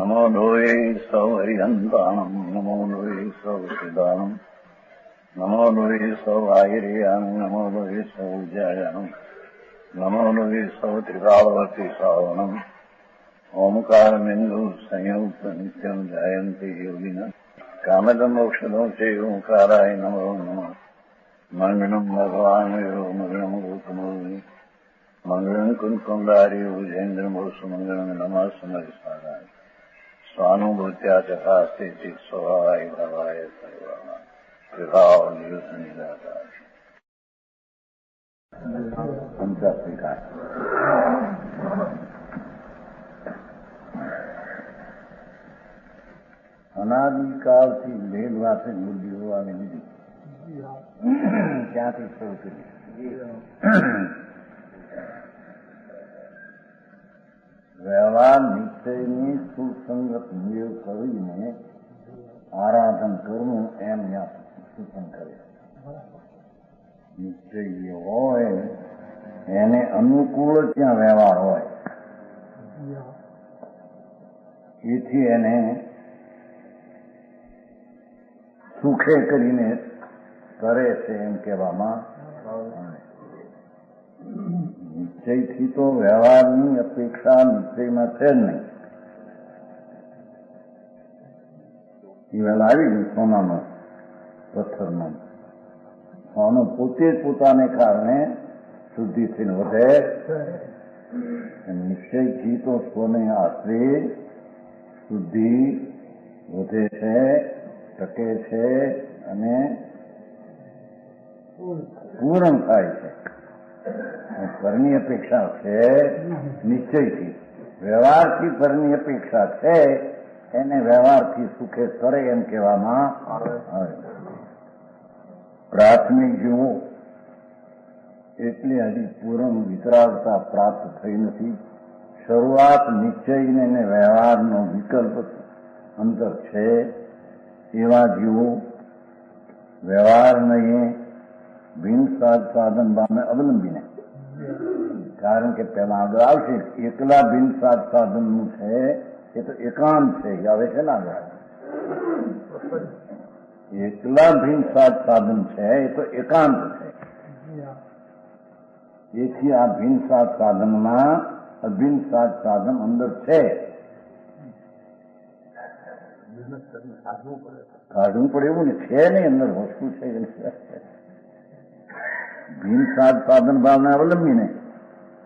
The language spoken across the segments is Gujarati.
નમો લોહે સૌ હરિહંતાણમ નમો લોહે સૌ સિદ્ધાણમ નમો લોહે સૌ આયર્યાણમ નમો લોહે સૌ જયાણમ નમો લોહે સૌ ત્રિકાળવર્તી સાવણમ ઓમકારમિંદુ સંયુક્ત નિત્યમ જાયંતી યોગિના કામદમ મોક્ષદો છે ઓંકારાય નમો નમઃ મંગળમ ભગવાન મંગળમ ગૌતમોની મંગળમ કુંકુંડારી ઉજેન્દ્રમોસુ મંગળમ નમઃ સમરિસારાય સ્વાનુભૂત્યા ચકાસ્તે ચિત સ્વભાવાય ભાવાય સર્વા વિભાવ નિયુત નિરાકાર પંચાસ્વિકાર અનાદિકાળથી ભેદવાથી બુદ્ધિ હોવાની લીધી ક્યાંથી શરૂ કરી વ્યવહાર નિશ્ચયની સુસંગત નિયોગ કરીને આરાધન કરવું એમ સૂચન કરે. નિશ્ચય હોય એને અનુકૂળ ત્યાં વ્યવહાર હોય એથી એને સુખે કરીને કરે છે એમ કહેવામાં નિશ્ચયથી તો વ્યવહારની અપેક્ષા નિશ્ચયમાં છે જ નહીં. એ વહેલા આવી ગયું સોનાનો પથ્થરનો સોનો પોતે જ પોતાને કારણે શુદ્ધિ થઈને વધે. નિશ્ચયથી તો સ્વને આશરે શુદ્ધિ વધે છે, ટકે છે અને પૂર્ણ થાય છે. પરની અપેક્ષા છે નિશ્ચયથી. વ્યવહારથી પરની અપેક્ષા છે એને વ્યવહારથી સુખે કરે એમ કહેવામાં આવે. પ્રાથમિક જીવો એટલે હજી પૂર્ણ વિતરાગતા પ્રાપ્ત થઈ નથી. શરૂઆત નિશ્ચયને અને વ્યવહારનો વિકલ્પ અંતર છે એવા જીવો વ્યવહારને બિન સાધન ભાવને અવલંબીને, કારણ કે પેલા આગળ આવશે એકલા બિન સાધનનું છે એ તો એકાંત છે. આવે છે ને આગળ એકલા બિન સાધન છે એ તો એકાંત છે. એથી આ બિન સાધનમાં અભિન સાધન અંદર છે. કાઢવું પડે એવું ને છે નહીં અંદર વસ્તુ છે. બિન સાધન ભાવને અવલંબીને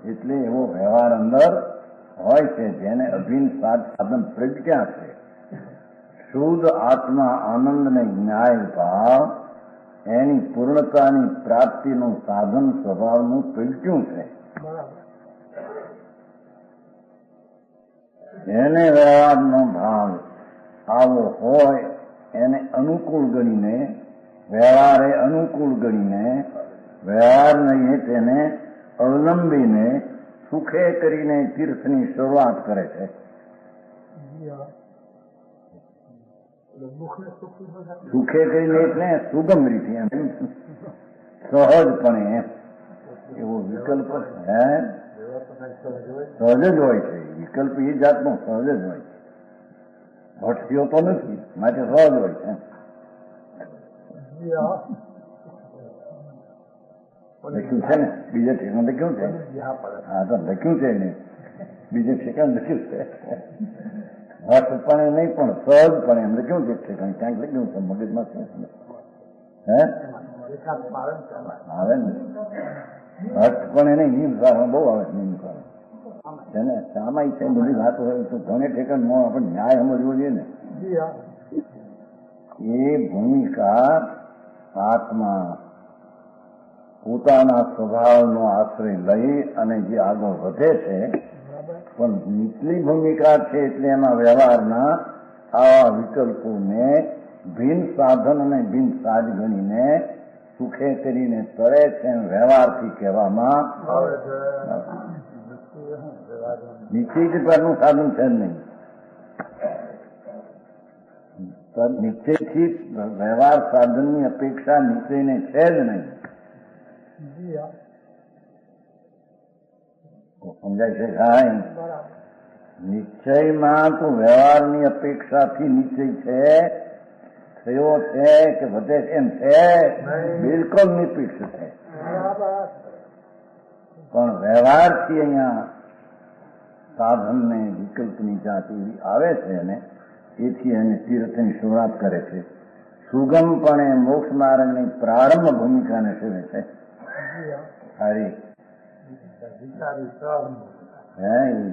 એટલે એવો વ્યવહાર અંદર હોય છે જેને અભિન સાધન પ્રજ્ઞા છે. શુદ્ધ આત્મા આનંદ ને ન્યાય ભાવ એની પૂર્ણતાની પ્રાપ્તિનું સાધન સ્વભાવનું પ્રજ્ઞું છે. એને વ્યવહારનો ભાવ આવો હોય એને અનુકૂળ ગણીને વ્યવહારે અનુકૂળ ગણીને વ્યવહાર નહીં તેને અવલંબીને સુખે કરીને તીર્થની શરૂઆત કરે છે. સુખે કરીને એટલે સુગમ રીતે સહજપણે એવો વિકલ્પ હે સહજ જ હોય છે. વિકલ્પ એ જાતનો સહજ જ હોય છે. ભટક્યો તો નથી માટે સહજ હોય છે. લખ્યું છે ને બીજે ઠેકાણ લખ્યું છે. હા તો લખ્યું છે ને બીજે ઠેકાણ લખ્યું છે. હઠપણે નહીં પણ સહજપણે એમ લખ્યું છે. ઠેકાણ ક્યાંક લખ્યું છે મગજમાં છે. હે આવે ને હઠપણે નહીં નિયમસારમાં બહુ આવે નિયમસાર છે ને. સામાય છે બધી વાતો હોય તો ઘણે ઠેકાણ આપણે ન્યાય સમજવો જોઈએ ને. એ ભૂમિકા આત્મા પોતાના સ્વભાવનો આશ્રય લઈ અને જે આગળ વધે છે. પણ નીચલી ભૂમિકા છે એટલે એના વ્યવહારના આવા વિકલ્પોને ભિન્ન સાધન અને ભિન્ન સાજ ગણીને સુખે કરીને તરે છે. વ્યવહારથી કહેવામાં નીચેથી પરનું સાધન છે જ નહીં. નિશ્ચયથી વ્યવહાર સાધનની અપેક્ષા નિશ્ચયને છે જ નહીં. સમજાય છે? નિશ્ચયમાં તો વ્યવહારની અપેક્ષાથી નિશ્ચય છે, થયો છે કે વધે એમ છે, બિલકુલ નિરપેક્ષ છે. પણ વ્યવહારથી અહીંયા સાધનને વિકલ્પની જાતિ આવે છે અને એથી એને તીર્થની શરૂઆત કરે છે. સુગમપણે મોક્ષ માર્ગની પ્રારંભ ભૂમિકાને સેવે છે. સારી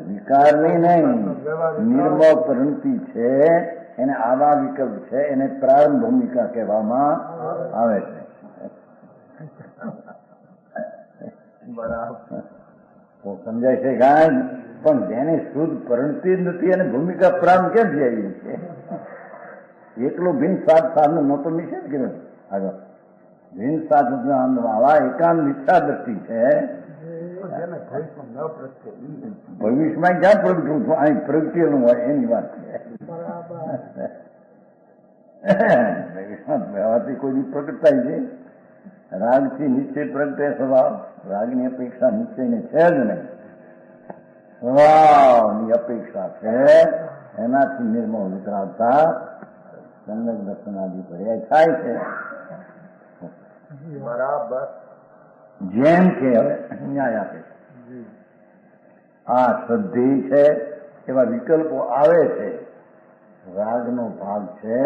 વિકારની નહીં, નિર્મળ પ્રવૃત્તિ છે, એને આવા વિકલ્પ છે, એને પ્રારંભ ભૂમિકા કહેવામાં આવે છે. બરાબર તો સમજાય છે કાંઈ? પણ જેને શુદ્ધ પ્રવૃત્તિ જ નથી એને ભૂમિકા પ્રારંભ કેમ થઈ છે? એકલું ભિન્ન સાધન નહોતો નિષેધ કર્યો આગળ. ભિન્ન સાધન આવા એકાંત મિથ્યા દ્રષ્ટિ છે. ભવિષ્યમાં ક્યાં પ્રગટ્યું છું? અહીં પ્રગટેલું હોય એની વાત છે. વ્યવહારથી કોઈ પ્રગટ થાય છે? રાગથી નિશ્ચય પ્રગટે સ્વભાવ. રાગની અપેક્ષા નિશ્ચયને છે જ નહીં, સ્વભાવની અપેક્ષા છે. એનાથી નિર્મળ વિતરાવતા સંગત દર્શનાદિ પર્યાય થાય છે. બરાબર. જેમ કે હવે ન્યાય આપે આ શ્રદ્ધેય છે એવા વિકલ્પો આવે છે. રાગનો ભાગ છે,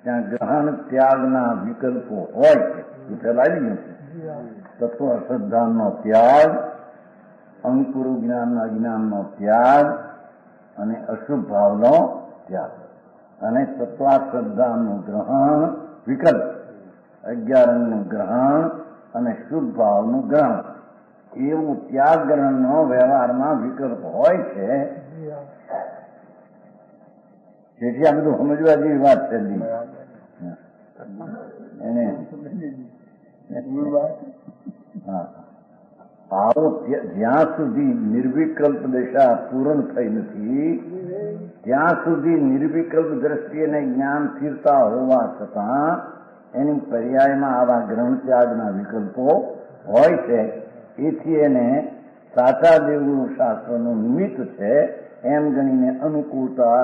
ત્યાં ગ્રહણ ત્યાગના વિકલ્પો હોય છે. એ પેલા આવી ગયું છે. તત્વ અશ્રદ્ધાનો ત્યાગ, અંકુર જ્ઞાનના અજ્ઞાનનો ત્યાગ અને અશુભ ભાવનો ત્યાગ, અને તત્વાશ્રદ્ધાનું ગ્રહણ વિકલ્પ, 11 અંગનું ગ્રહણ અને શુભ ભાવનું ગ્રહણ, એવું ત્યાગ ગ્રહણનો વ્યવહારમાં વિકલ્પ હોય છે. તેથી આ બધું સમજવા જેવી વાત છે. એને આવો જ્યાં સુધી નિર્વિકલ્પ દશા પૂર્ણ થઈ નથી ત્યાં સુધી નિર્વિકલ્પ દ્રષ્ટિએ જ્ઞાન સ્થિરતા હોવા છતાં એની પર્યાયમાં આવા ગ્રહણ ત્યાગના વિકલ્પો હોય છે. એથી એને સાચા દેવગુરુ શાસ્ત્રનું નિમિત્ત છે એમ ગણીને અનુકૂળતા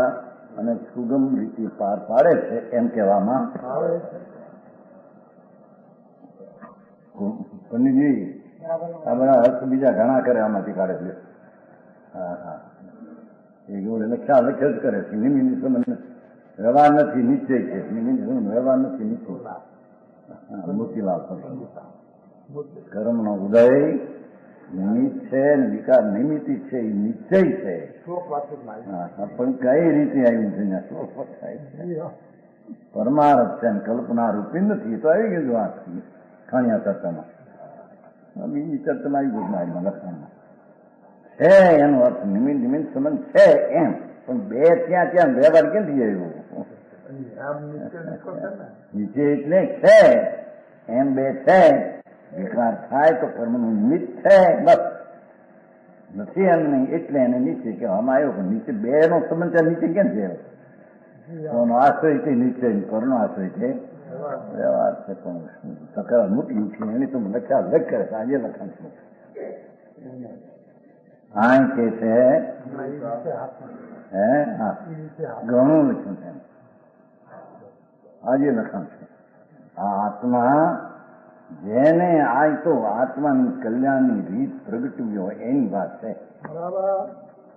અને સુગમ રીતે પાર પાડે છે એમ કહેવામાં આવે છે. પંડિતજી આ બધા અર્થ બીજા ઘણા કરે, આમાંથી કાઢે છે. હા હા, એ જોડે લખ્યા લખે જ કરે છે. નિમિત્ત સંબંધ વ્યવહાર નથી, નિશ્ચય છે. નિમિત્ત સંબંધ વ્યવહાર નથી, નિશ્ચય. મોતીલાલ કર્મનો ઉદય નિમિત્ત છે, વિકાર નિમિત્તિ છે, એ નિશ્ચય છે. પણ કઈ રીતે આવ્યું છે? પરમાર્થ છે, કલ્પના રૂપી નથી. તો આવી ગયું વાત ખાણિયા ચર્ચામાં. બીજી ચર્ચામાં આવી ગયું મારીમાં લખવામાં છે. એનો અર્થ નિમિત્ત નિમિત્ત સંબંધ છે એમ, પણ બે ત્યાં વ્યવહાર ક્યાંથી આવ્યો? નીચે એટલે છે એમ બે છે. વિકાર થાય તો કર્મનું નિમિત્ત છે, બસ. નથી એમ નહીં એટલે એને નીચે કહેવામાં આવ્યો. પણ નીચે બે નો સંબંધ ત્યાં નીચે ક્યાંથી આવ્યો? કોનો આશ્રય છે? નીચે પરનો આશ્રય છે, વ્યવહાર છે. પણ તકરાર મૂકી ઉઠી એની તો લખ્યા લખ કરે છે. આજે લખાણ છે. આ કે છે ઘણું લખ્યું છે. આજે લખાણ છે. આ આત્મા જેને આ તો આત્માની કલ્યાણની રીત પ્રગટવી હોય એની વાત છે.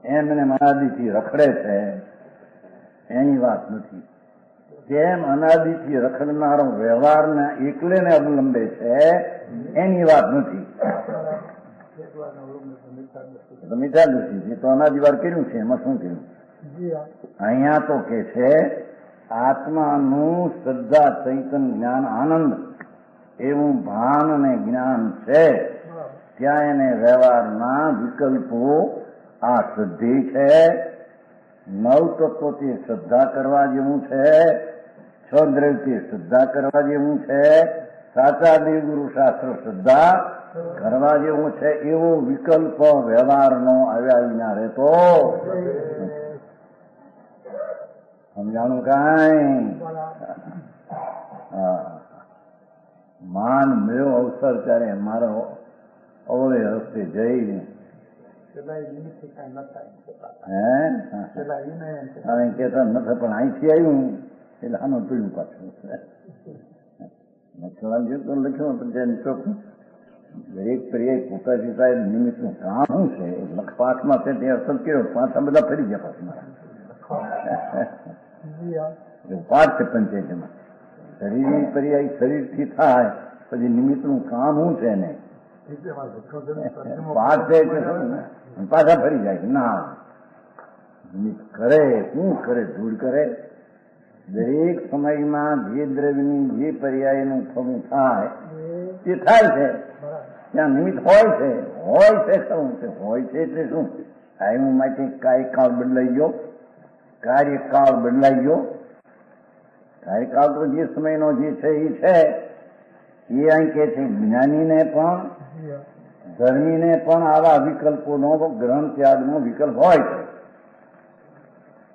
એમને અનાદિથી રખડે છે એની વાત નથી. જેમ અનાદિથી રખડનારો વ્યવહારને એકલે ને અવલંબે છે એની વાત નથી. મીઠા દોષી તો અનાદિવાર કર્યું છે, એમાં શું કર્યું? અહીંયા તો કે છે આત્માનું શ્રદ્ધા ચૈતન જ્ઞાન આનંદ એવું ભાન અને જ્ઞાન છે. ત્યાં એને વ્યવહારના વિકલ્પો આ શ્રદ્ધે છે. 9 તત્વોથી શ્રદ્ધા કરવા જેવું છે. 6 દ્રવ્યથી શ્રદ્ધા કરવા જેવું છે. સાચા દેવગુરુ શાસ્ત્ર શ્રદ્ધા કરવા જેવું છે. એવો વિકલ્પ વ્યવહારનો આવ્યા વિના રહેતો. સમજાણું કાંઈ? માન મળ્યો અવસર ત્યારે મારો અવળે રસ્તે જઈને હે કેતા નથી પણ અહીંથી આવ્યું એટલે આનું પીડું પાછું લખવા તો લખ્યું પણ ચોખ્ખું દરેક પર્યાય પોતા જતા નિમિત્તનું કામ શું છે લખપાઠમાં છે તે અસર કર્યો પાછા બધા ફરી ગયા પાછું પાઠ છે પંચાયતમાં શરીર પર્યાય શરીરથી થાય પછી નિમિત્તનું કામ શું છે ને પાઠ છે પાછા ફરી જાય ના નિમિત્ત કરે શું કરે ધૂળ કરે દરેક સમયમાં જે દ્રવ્યની જે પર્યાયનું થવું થાય તે થાય છે ત્યાં નિમિત્ત હોય છે ખરું છે હોય છે એટલે શું ટાઈમ માટે કાર્યકાળ બદલાઈ ગયો કાર્યકાળ બદલાઈ ગયો કાર્યકાળ તો જે સમયનો જે છે એ છે એ અહીં કે છે જ્ઞાનીને પણ ધર્મીને પણ આવા વિકલ્પોનો ગ્રહણ ત્યાગનો વિકલ્પ હોય છે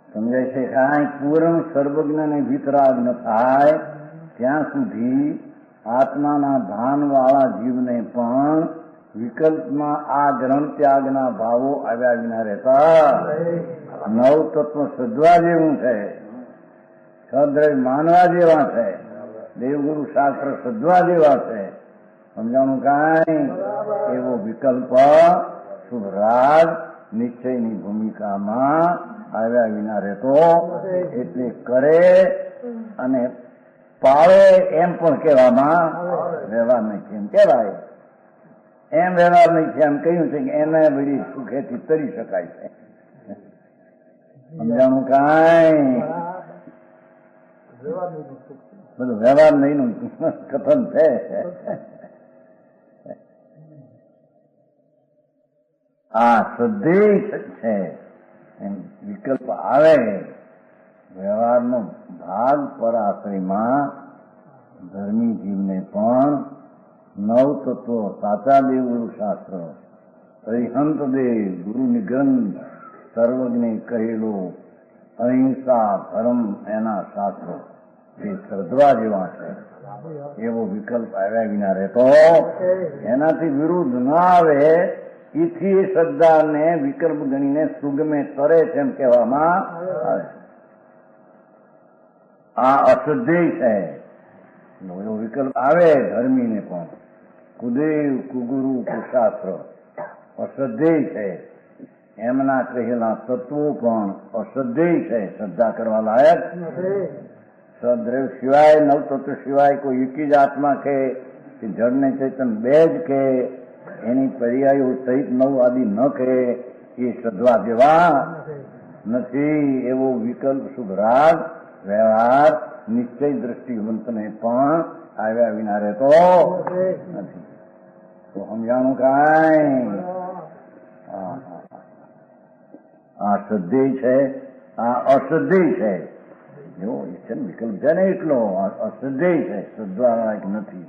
સમજાય છે કાંઈ પૂર્ણ સર્વજ્ઞને વિતરાગ ન થાય ત્યાં સુધી આત્માના ભાનવાળા જીવને પણ વિકલ્પમાં આ ગ્રહણ ત્યાગના ભાવો આવ્યા વિના રહેતા નવ તત્વ સદવા જેવું છે સદ્રવ્ય માનવા જેવા છે દેવગુરુ શાસ્ત્ર સદવા જેવા છે સમજાણું કાંઈ એવો વિકલ્પ શુભરાગ નિશ્ચયની ભૂમિકામાં આવ્યા વિના રહેતો એટલે કરે અને પાળે એમ પણ કહેવામાં વ્યવહાર નહીં એમ કહેવાય એમ વ્યવહાર નહીં છે એમ કહ્યું છે કે એને બધી સુખેથી તરી શકાય છે સમજાણું કાંઈ બધું વ્યવહાર નહીં નું કથન છે આ શ્રદ્ધેય છે વિકલ્પ આવે વ્યવહારનો ભાગ પરાશ્રયમાં ધર્મી જીવને પણ નવ તત્વો સાચા દેવગુરુ શાસ્ત્ર અરિહંત દેવ ગુરુની ગ્રંથ સર્વજ્ઞે કહેલો અહિંસા ધર્મ એના શાસ્ત્રો એ શ્રદ્ધા જેવા છે એવો વિકલ્પ આવ્યા વિના રહેતો એનાથી વિરુદ્ધ ના આવે એથી શ્રદ્ધાને વિકલ્પ ગણીને સુગમે તરે છે એમ કહેવામાં આવે આ અશ્રદ્ધેય છે એવો વિકલ્પ આવે ધર્મીને પણ કુદેવ કુગુરુ કુશાસ્ત્ર અશ્રદ્ધેય છે એમના કહેલા તત્વો પણ અશ્રદ્ધેય છે શ્રદ્ધા કરવા લાયક સદ્રવ સિવાય નવતત્વ સિવાય કોઈ એકી જ આત્મા કે જળ ને ચૈતન બે જ કે એની પર્યાયો સહિત નવ આદિ ન કહે એ શ્રદ્ધા જેવા નથી એવો વિકલ્પ શુભરાગ વ્યવહાર નિશ્ચય દ્રષ્ટિવંતને પણ આવ્યા વિના રહેતો નથી તો સમજાણું કાંઈ આ શ્રદ્ધેય છે આ અશ્રદ્ધેય છે એવો ઈચ્છન વિકલ્પ છે ને એટલો અશ્રદ્ધેય છે શ્રદ્ધા લાયક નથી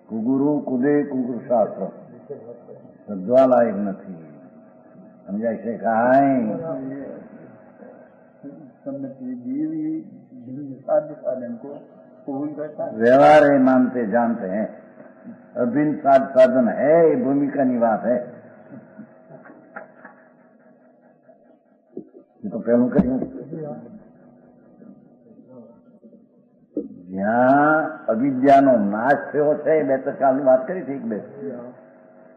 કુગુરુ કુદે કુગુરુ શાસ્ત્ર શ્રદ્ધા લાયક નથી સમજાય છે કાંઈ व्यवहार है मानते जानते हैं अभिन्न साधन है ये भूमिका की बात है ये तो पहलू कहीं જ્યાં અવિદ્યાનો નાશ થયો છે બે તો કાલની વાત કરી હતી બે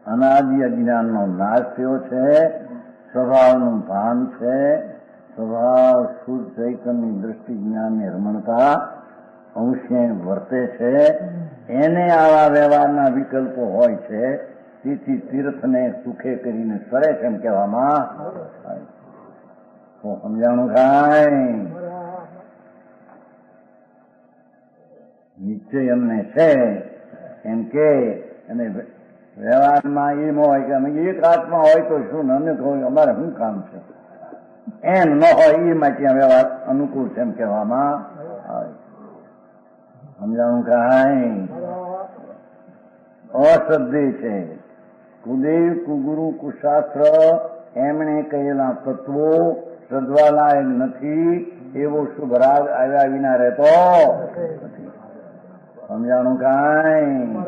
અનાદિ અજ્ઞાનનો નાશ થયો છે સ્વભાવનું ભાન છે સ્વભાવ શુદ્ધ ચૈતન્યની દ્રષ્ટિ જ્ઞાનની રમણતા અંશે વર્તે છે એને આવા વ્યવહારના વિકલ્પો હોય છે તેથી તીર્થને સુખે કરીને સરે છે એમ કહેવામાં તો સમજાણું કાંઈ નિશ્ચય એમને છે એમ કે અને વ્યવહારમાં એમ હોય કે અમે એક આત્મા હોય તો શું અનેક હોય અમારે શું કામ છે એમ ન હોય એ માટે વ્યવહાર અનુકૂળ છે એમ કહેવામાં આવે સમજાણું કાંઈ અશ્રદ્ધેય છે કુદેવ કુગુરુ કુશાસ્ત્ર એમણે કહેલા તત્વો શ્રદ્ધા લાયક નથી એવો શુભ રાગ આવ્યા વિના રહેતો નથી સમજાણું કાંઈ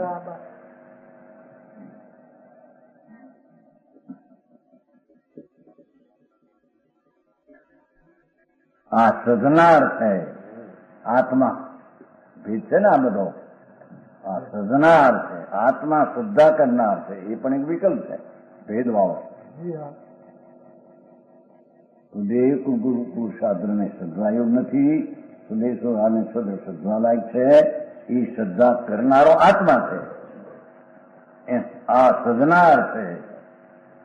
આ સધનાર છે આત્મા. ભેદ છે ને આ બધો. આ સધનાર છે આત્મા, શ્રદ્ધા કરનાર છે, એ પણ એક વિકલ્પ છે ભેદવાળો. સુદેવ પુરુષાર્થને શ્રદ્ધા યોગ નથી. સુદેશો આને શ્રદ્ધા લાયક છે. એ શ્રદ્ધા કરનારો આત્મા છે. આ સધનાર છે.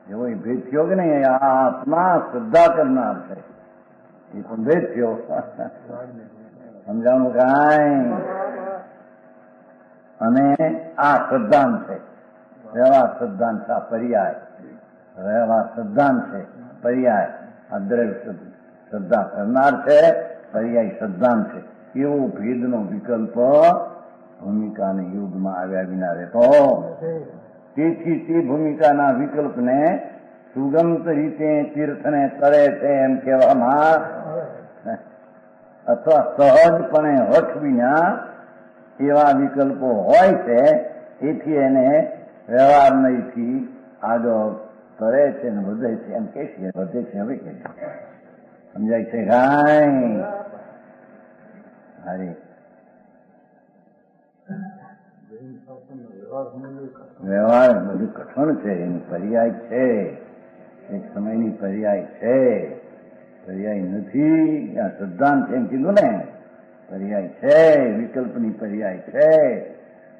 એવો એ ભેદ થયો કે નહીં, આ આત્મા શ્રદ્ધા કરનાર છે, એ પણ ભેદ થયો. સમજાણું કાંઈ? અને આ શ્રદ્ધાંત છે, વ્યવહાર શ્રદ્ધાંત છે. આ પર્યાય વ્યવહાર શ્રદ્ધાંત છે, પર્યાય. આ દ્રવ્ય શ્રદ્ધા કરનાર છે, પર્યાય શ્રદ્ધાંત છે. એવો ભેદનો વિકલ્પ ભૂમિકાને યુગમાં આવ્યા વિના રહેતો. તેથી તે ભૂમિકાના વિકલ્પને સુગમત રીતે તીર્થને તરે છે એમ કહેવામાં, અથવા સહજપણે હઠ વિના એવા વિકલ્પો હોય છે. એથી એને વ્યવહાર નહીંથી આગળ તરે છે ને વધે છે એમ કે છે. વધે છે હવે કે સમજાય છે કાંઈ? હરે વ્યવહાર બધું કઠણ છે, એની પર્યાય છે, એક સમયની પર્યાય છે, પર્યાય નથી. આ સિદ્ધાંત છે એમ કીધું ને, પર્યાય છે, વિકલ્પની પર્યાય છે.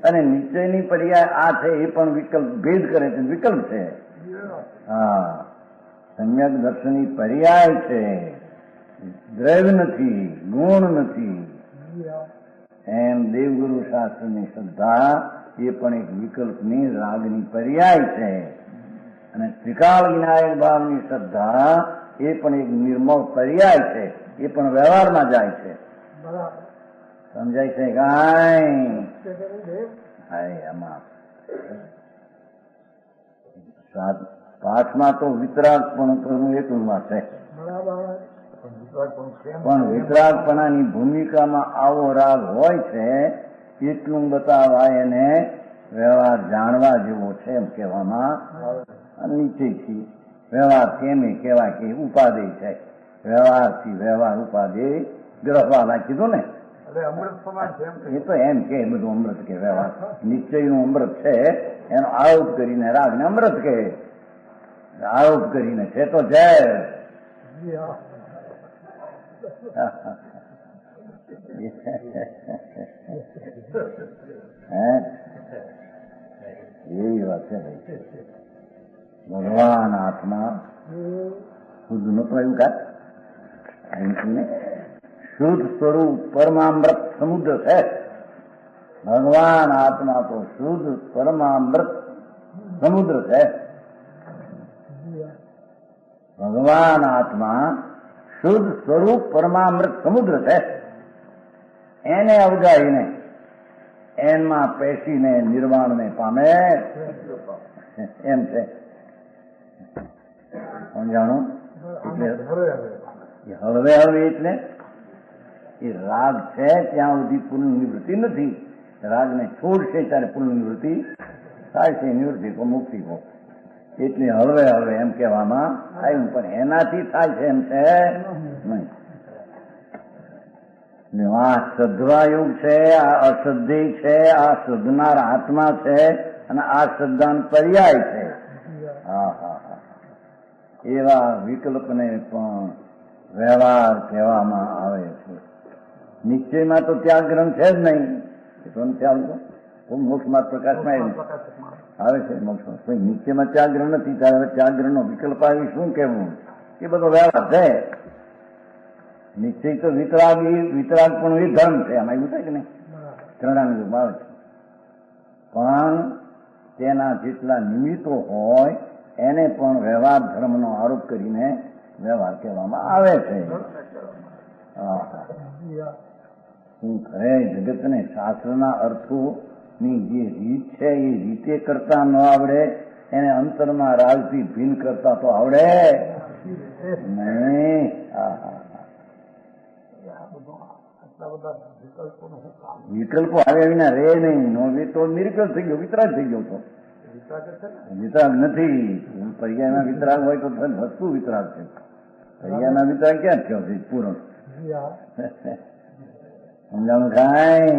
અને નિશ્ચયની પર્યાય આ છે, એ પણ વિકલ્પ ભેદ કરે છે, વિકલ્પ છે. હા, સમ્યક દર્શનની પર્યાય છે, દ્રવ્ય નથી, ગુણ નથી. એમ દેવગુરુ શાસ્ત્રની શ્રદ્ધા એ પણ એક વિકલ્પની રાગની પર્યાય છે. અને ત્રિકાળ વિનાયક ભાવની શ્રદ્ધા એ પણ એક નિર્મળ પર્યાય છે, એ પણ વ્યવહારમાં જાય છે. સમજાય છે કાંઈ? આમાં પાઠમાં તો વિતરાગ પણ કરવું એટલું છે, પણ વિતરાગપણાની ભૂમિકામાં આવો રાગ હોય છે એટલું બતાવાય. એને વ્યવહાર જાણવા જેવો છે એમ કહેવામાં. નીચેથી વ્યવહાર કેમ કહેવાય કે ઉપાધિ છે. વ્યવહારથી વ્યવહાર ઉપાધિ ગ્રહવાલા કીધું ને, એ તો એમ કે બધું અમૃત કે વ્યવહાર નિશ્ચયનું અમૃત છે, એનો આરોપ કરીને રાગને અમૃત કહે. આરોપ કરીને છે તો છે. એવી વાત છે ભાઈ. ભગવાન આત્મા શુદ્ધ નતો એવું કાંઈ શુદ્ધ સ્વરૂપ પરમામૃત સમુદ્ર છે. ભગવાન આત્મા તો શુદ્ધ પરમામૃત સમુદ્ર છે. ભગવાન આત્મા શુદ્ધ સ્વરૂપ પરમામૃત સમુદ્ર છે. એને અવગાહીને એમાં પેશીને નિર્વાણને પામે એમ છે. સમજાણું? એટલે હળવે હળવે એટલે એ રાગ છે ત્યાં સુધી પૂર્ણ નિવૃત્તિ નથી. રાગને છોડશે ત્યારે પૂર્ણ નિવૃત્તિ થાય છે. નિવૃત્તિ કો મુક્તિ કો, એટલે હળવે હળવે એમ કહેવામાં આવ્યું. પણ એનાથી થાય છે એમ છે નહીં. આ શ્રદ્ધા યુગ છે, આ અશ્રદ્ધેય છે, આ શ્રદ્ધનાર આત્મા છે, અને આ શ્રદ્ધાન પર્યાય છે. હા હા હા, એવા વિકલ્પને પણ વ્યવહાર કહેવામાં આવે છે. નિશ્ચયમાં તો ત્યાગ ગ્રંથ છે જ નહીં. એ તો ખ્યાલ તો મોક્ષમાં પ્રકાશમાં આવે છે. મોક્ષમાં નિશ્ચયમાં ત્યાગ ગ્રહ નથી, ત્યારે ત્યાગ ગ્રહનો વિકલ્પ આવી શું કહેવું? એ બધો વ્યવહાર છે. નિશ્ચય તો વિતરાગ પણ એ ધર્મ છે. આમાં એવું થાય કે નહીં? ત્રણાનું આવે છે. પણ તેના જેટલા નિમિત્તો હોય એને પણ વ્યવહાર ધર્મનો આરોપ કરીને વ્યવહાર કહેવામાં આવે છે. શું ખરે જગતને શાસ્ત્રના અર્થોની જે રીત છે એ રીતે કરતા ન આવડે, એને અંતરમાં રાજથી ભિન્ન કરતા તો આવડે નહીં. વિકલ્પો આવ્યા વિના રે નહીં. નો તો નિર્વિકલ્પ થઈ ગયો, વિતરાગ થઈ ગયો. તો વિતરાગ નથી. પર્યાયના વિતરાગ હોય તો વસ્તુ વિતરાગ છે. પર્યાયના વિતરાગ ક્યાં થયો છે? પૂર્ણ સમજાણું કાંઈ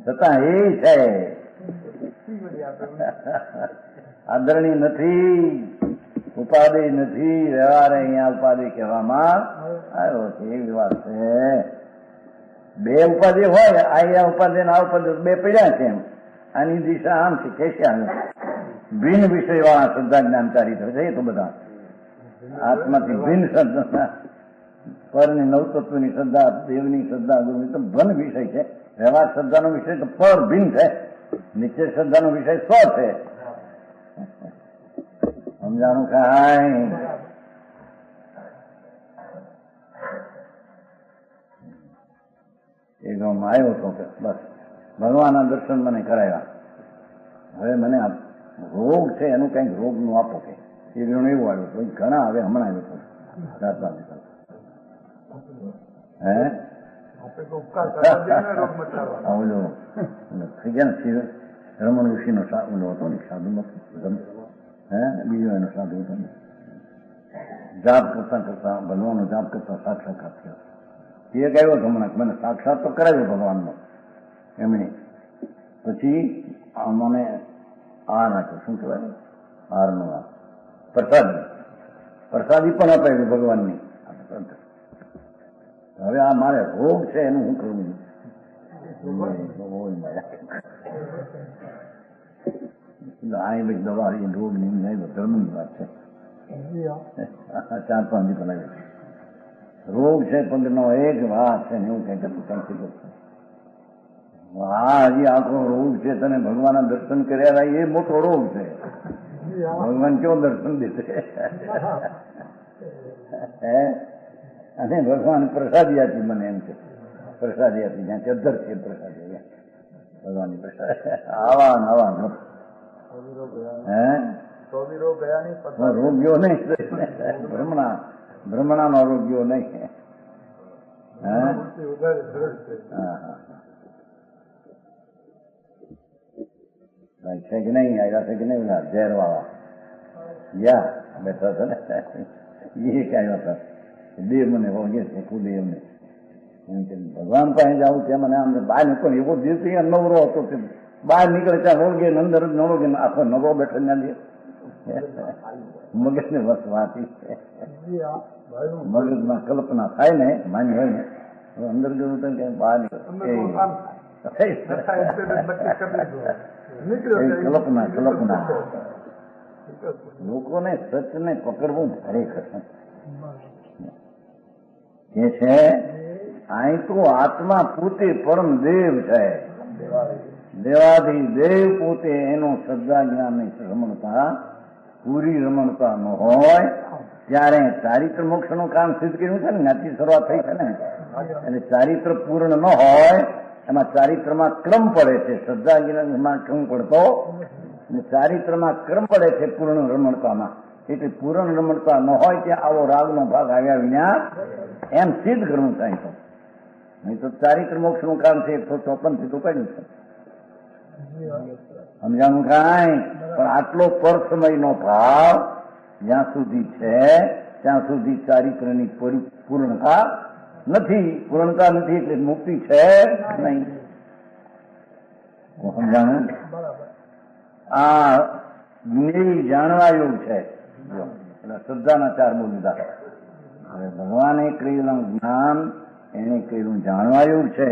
છતાં એ છે આદરણી નથી, ઉપાધિ નથી, વ્યવહાર અહીંયા ઉપાધિ કહેવામાં આવ્યો છે. એવી વાત છે. બે ઉપાધિ હોય, આ ઉપાધિ આ ઉપાધિ બે પડ્યા છે. આની દિશા આમ છે કેશ્યા ભિન્ન વિષય વાળા શ્રદ્ધા જ્ઞાનકારી થશે. એ તો બધા આત્માથી ભિન્ન શ્રદ્ધા, પરની નવતત્વની શ્રદ્ધા, દેવની શ્રદ્ધા, ગુરુ તો ભન વિષય છે. વ્યવહાર શ્રદ્ધાનો વિષય તો પર ભિન્ન છે. નિશ્ચય શ્રદ્ધાનો વિષય સ્વ છે. સમજાણું કાંઈ એક આવ્યો હતો કે બસ ભગવાનના દર્શન મને કરાવ્યા. હવે મને રોગ છે એનું કંઈક રોગનું આપો કે એ એવું આવ્યું હતું. ઘણા હવે હમણાં આવ્યો હતો 4-5 દિવસ. હે થઈ ગયા ને રમણ ઋષિનો ઓલો હતો ને સાધુ હે બીજો એનો સાધુ હતો ને જાપ કરતા કરતા ભગવાનનો જાપ કરતા સાક્ષાત્કાર થયો. એક આવ્યો હતો હમણાં મને સાક્ષાત તો કરાવ્યો ભગવાનનો એમણે. પછી મને આ નાખ્યો શું કહેવાય હારનો આ પ્રસાદી પણ અપાવી ભગવાનની. હવે આ મારે રોગ છે એનું શું કરવું? આ બધી દવા રોગ ની ધર્મની વાત છે. 4-5 દિવસ લાગે રોગ છે પગનો એક વાત છે ને એવું કઈ કરતું. હા હજી આખો રોગ છે. તને ભગવાનના દર્શન કર્યા એ મોટો રોગ છે. ભગવાન કેવો દર્શન દેશે? હે અને ભગવાન પ્રસાદી આપી મને એમ છે. પ્રસાદી આપી જ્યાં ચદ્દર છે પ્રસાદી ભગવાનની પ્રસાદ આવા નવા હે રોગ્યો નહીં ભ્રમણાનો રોગ્યો નહીં. હા છે કે નહીં આવ્યા છે કે નહીં ઝેર વાળા યા બેઠા હતા ને એ આવ્યા હતા. દેવ મને વળગે છે કુદેવ ને ભગવાન પાસે જાઉં ત્યાં મને આમ બહાર નીકળે એવો દિવસ નવરો હતો. બહાર નીકળે ત્યાં વળગે અંદર જ નવરો આખો નવો બેઠો ત્યાં મગજ ને વસ્તુ વાંચી મગજમાં કલ્પના થાય ને માની હોય ને અંદર ગયું તો ક્યાંય બહાર નીકળે કલ્પના લોકોને સચને પકડવું ખરેખર કે છે. અહીં તો આત્મા પોતે પરમ દેવ છે. દેવાથી દેવ પોતે એનો શ્રદ્ધા જ્ઞાનની રમણતા પૂરી રમણતા ન હોય ત્યારે ચારિત્ર મોક્ષનું કામ સિદ્ધ કર્યું છે ને ત્યાંથી શરૂઆત થઈ છે ને. એટલે ચારિત્ર પૂર્ણ ન હોય એમાં ચારિત્રમાં ક્રમ પડે છે. શ્રદ્ધા જ્ઞાનમાં ક્રમ પડતો ચારિત્રમાં ક્રમ પડે છે પૂર્ણ રમણતામાં. એટલે પૂર્ણ રમણતા ન હોય ત્યાં આવો રાગનો ભાગ આવ્યા વિના એમ સિદ્ધ કરવું થાય તો નહીં તો ચારિત્ર મોક્ષનું કામ છે 154 થી તો કર્યું છે. સમજાણું કાંઈ? પણ આટલો પર સમયનો ભાવ જ્યાં સુધી છે ત્યાં સુધી ચારિત્રની પૂર્ણતા નથી. પૂર્ણતા નથી એટલે મુક્તિ છે નહીં. સમજાણું? આ જ્ઞેય જાણવા યોગ છે. એટલે શ્રદ્ધાના 4 બોલ લીધા. હવે ભગવાને કરેલું જ્ઞાન એને કરેલું જાણવા યોગ છે.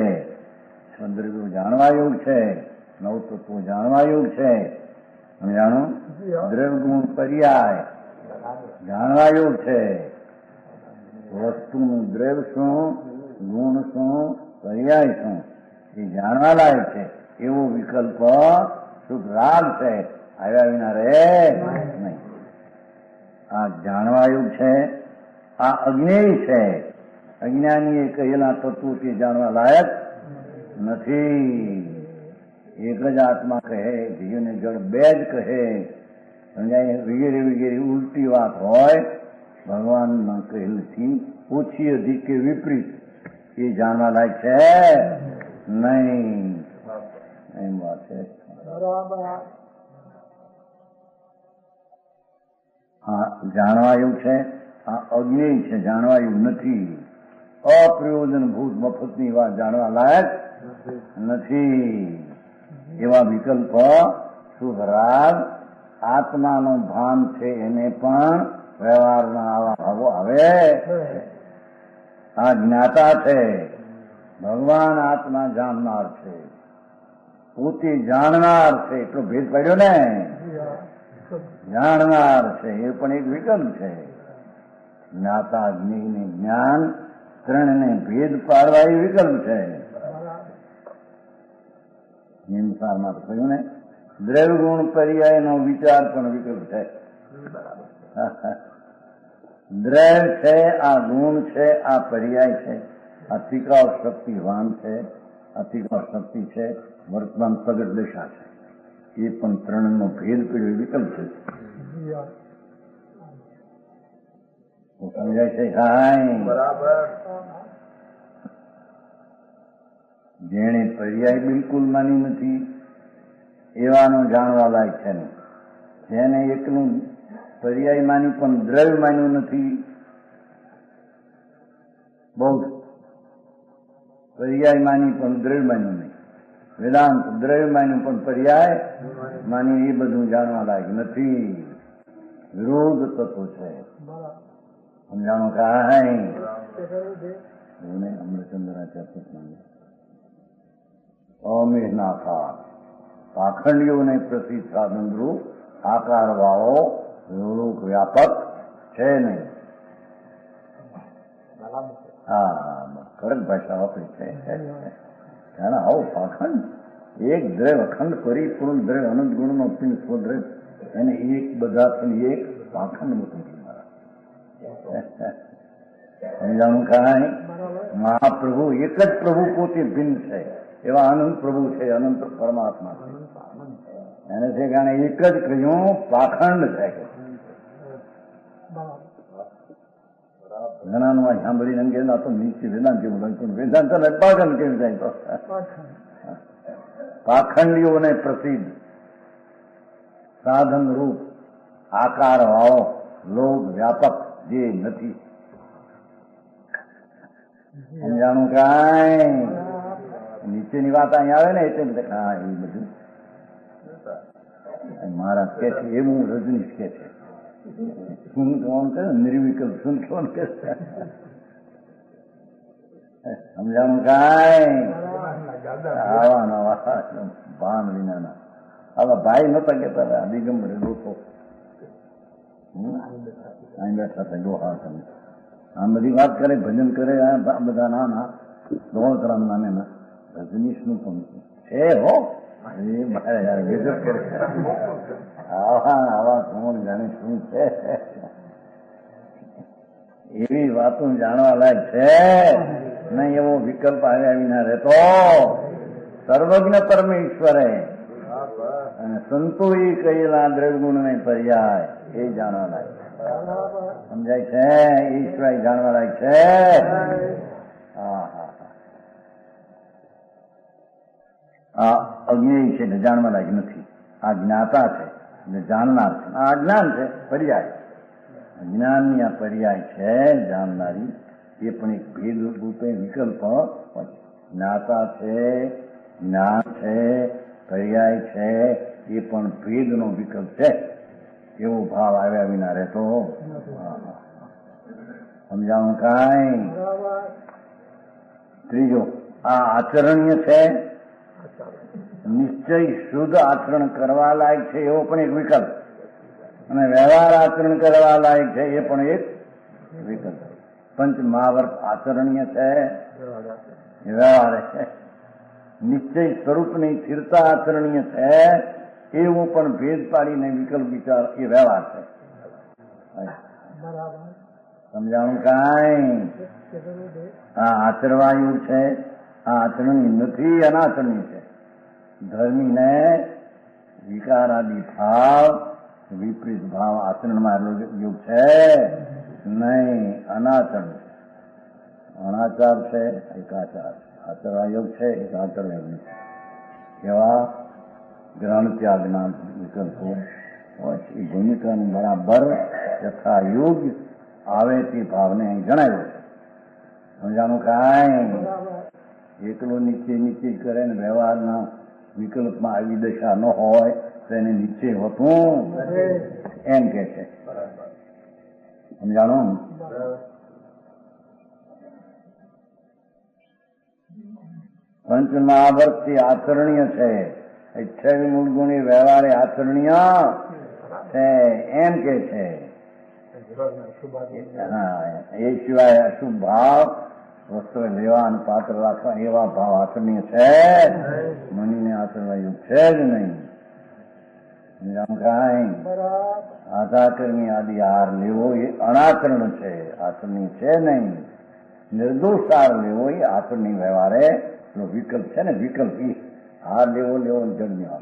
સ્વદ્રવ્યો જાણવા યોગ છે. નવતત્વો જાણવા યોગ છે. સમજાણું? દ્રવ્ય ગુણ પર્યાય જાણવા યોગ છે. વસ્તુનું દ્રવ્ય શું, ગુણ શું, પર્યાય શું એ જાણવા લાયક છે. એવો વિકલ્પ શુદ્ધ રાગ છે. આવ્યા વિના રહે નહીં. આ જાણવા યોગ છે. આ અજ્ઞેય છે. અજ્ઞાનીએ કહેલા તત્વો તે જાણવા લાયક નથી. એક જ આત્મા કહે, જીવને જળ બે જ કહે. સમજાય? વગેરે વગેરે ઉલટી વાત હોય ભગવાનના કહેલથી ઓછી અધિક કે વિપરીત એ જાણવા લાયક છે નહીં. એમ વાત છે. હા જાણવા એવું છે. આ અજ્ઞેય છે, જાણવાયું નથી. અપ્રયોજનભૂત મફતની વાત જાણવા લાયક નથી. એવા વિકલ્પ શુભ રાગ આત્માનું ભાન છે એને પણ વ્યવહારના આવા ભાવો આવે. આ જ્ઞાતા છે, ભગવાન આત્મા જાણનાર છે, પોતે જાણનાર છે, એટલો ભેદ પડ્યો ને. જાણનાર છે એ પણ એક વિકલ્પ છે. જ્ઞાતા જ્ઞેયને જ્ઞાન ત્રણને ભેદ પાડવા એ વિકલ્પ છે. નિમસારમાં તો કહ્યું ને, દ્રવ્ય ગુણ પર્યાયનો વિચાર પણ વિકલ્પ છે. દ્રવ્ય છે, આ ગુણ છે, આ પર્યાય છે, આ તિકાવ શક્તિવાન છે, આ તિકાવ શક્તિ છે, વર્તમાન પ્રગટ દશા છે. એ પણ ત્રણનો ભેદ પડ્યો વિકલ્પ છે. સમજાય છે? કાંઈ બરાબર. જેણે પર્યાય બિલકુલ માની નથી એવાનું જાણવા લાયક છે નહીં. જેને એકનું પર્યાય માની પણ દ્રવ્ય માન્યું નથી, બહુ પર્યાય માની પણ દ્રવ્ય માન્યું નહીં, વેદાંત દ્રવ્ય માન્યું પણ પર્યાય માની, એ બધું જાણવા લાયક નથી. વિરોધ તત્વ છે. સમજાણો કાંઈ અમૃતચંદ્રાચાર્ય અમેહનાકાર પાખંડીઓને પ્રસિદ્ધ સાધનરૂપ આકાર વાળો લોક વ્યાપક છે નહીં. હા, કડક ભાષા વાપરી છે. આવો પાખંડ એક દ્રવ્ય અખંડ પરિપૂર્ણ દ્રવ્ય અનંત ગુણનો પિંડ સ્વદ્રવ્ય એને એક બધાથી એક પાખંડ મૂકી સમજાણું કાંઈ. મહાપ્રભુ એક જ પ્રભુ પોતે ભિન્ન છે એવા અનંત પ્રભુ છે, અનંત પરમાત્મા છે. એને તે કારણે એક જ કહ્યું પાખંડ છે. ઘણાનું આ સાંભળીને એમ કે આ તો નીચે વેદાંત જેવું લાગ્યું, વેદાંત પાખંડ કેમ જાય? તો પાખંડીઓને પ્રસિદ્ધ સાધન રૂપ આકાર વાળો લોક વ્યાપક જે નથી. સમજાણું કાંઈ? નીચેની વાત અહીં આવે ને એટલે હા એ બધું મહારાજ કે છે એવું રજનીશ કે છે. શું કહેવાનું કે નિર્વિકલ્પ શું કહેવાનું કે સમજાણું કાંઈ? આવા નવા ભાન વિનાના આવા ભાઈ નતા કેતા દિગંબર લોકો અહીં બેઠા હતા ડોહા તમે આમ બધી વાત કરે, ભજન કરે, આ બધા નાના દોલતરામ નામે રજનીશ નું પણ છે હો. ગજબ કરે આવા કોણ જાણે શું છે. એવી વાતો જાણવા લાયક છે નહીં. એવો વિકલ્પ આવ્યા વિના રહેતો સર્વજ્ઞ પરમેશ્વરે અને સંતોએ કહેલા દ્રવ્યગુણ ને પર્યાય એ જાણવા લાયક. સમજાય છે? ઈશ્વર જાણવા લાયક છે. હા હા હા. આ અજ્ઞેય છે એટલે જાણવા લાયક નથી. આ જ્ઞાતા છે એટલે જાણનાર છે. આ અજ્ઞાન છે, પર્યાય. જ્ઞાનની આ પર્યાય છે જાણનારી, એ પણ એક ભેદ રૂપે વિકલ્પ. જ્ઞાતા છે, જ્ઞાન છે, પર્યાય છે, એ પણ ભેદનો વિકલ્પ છે. એવો ભાવ આવ્યા વિના રહેતો. સમજાવું કાંઈ? ત્રીજો, આ આચરણીય છે, નિશ્ચય શુદ્ધ આચરણ કરવા લાયક છે એવો પણ એક વિકલ્પ, અને વ્યવહાર આચરણ કરવા લાયક છે એ પણ એક વિકલ્પ. પંચ મહાવર્ત આચરણીય છે, વ્યવહાર છે. નિશ્ચય સ્વરૂપની સ્થિરતા આચરણીય છે, એવું પણ ભેદ પાડીને વિકલ્પ વિચાર એ વ્યવહાર છે. સમજાણું કાંઈ? આ આચરવાયું છે, આ આચરણી નથી, અનાચરણી છે. ધર્મીને વિકારાદી ભાવ વિપરીત ભાવ આચરણમાં યોગ છે નહીં, અનાચરણ છે. અનાચાર છે, એક આચાર છે. આચરવા યોગ છે, એક આચરવા યોગ નથી. એવા ગ્રહણ ત્યાગના વિકલ્પો હોય છે. એ ભૂમિકાનું બરાબર યથા યોગ્ય આવે તે ભાવને અહીં જણાવ્યો છે. સમજાણું કાંઈ એકલો નીચે નીચે કરે ને વ્યવહારના વિકલ્પમાં આવી દશા ન હોય તો એને નીચે હોતું એમ કે છે. સમજાણું? પંચ મહાવર્તથી આચરણીય છે. 28 મૂળ ગુણી વ્યવહારે આચરણીય છે એમ કે છે. હા, એ સિવાય અશુભ ભાવ વસ્તુ લેવા અને પાત્ર રાખવા એવા ભાવ આચરણીય છે. મનીને આચરવા એવું છે જ નહીં. કાંઈ આધાકર્મી આદિ હાર લેવો એ અનાચરણ છે, આચરણી છે નહીં. નિર્દોષ હાર લેવો એ આચરણી વ્યવહારે વિકલ્પ છે ને, વિકલ્પ એ હાર લેવો જન્મ્યો.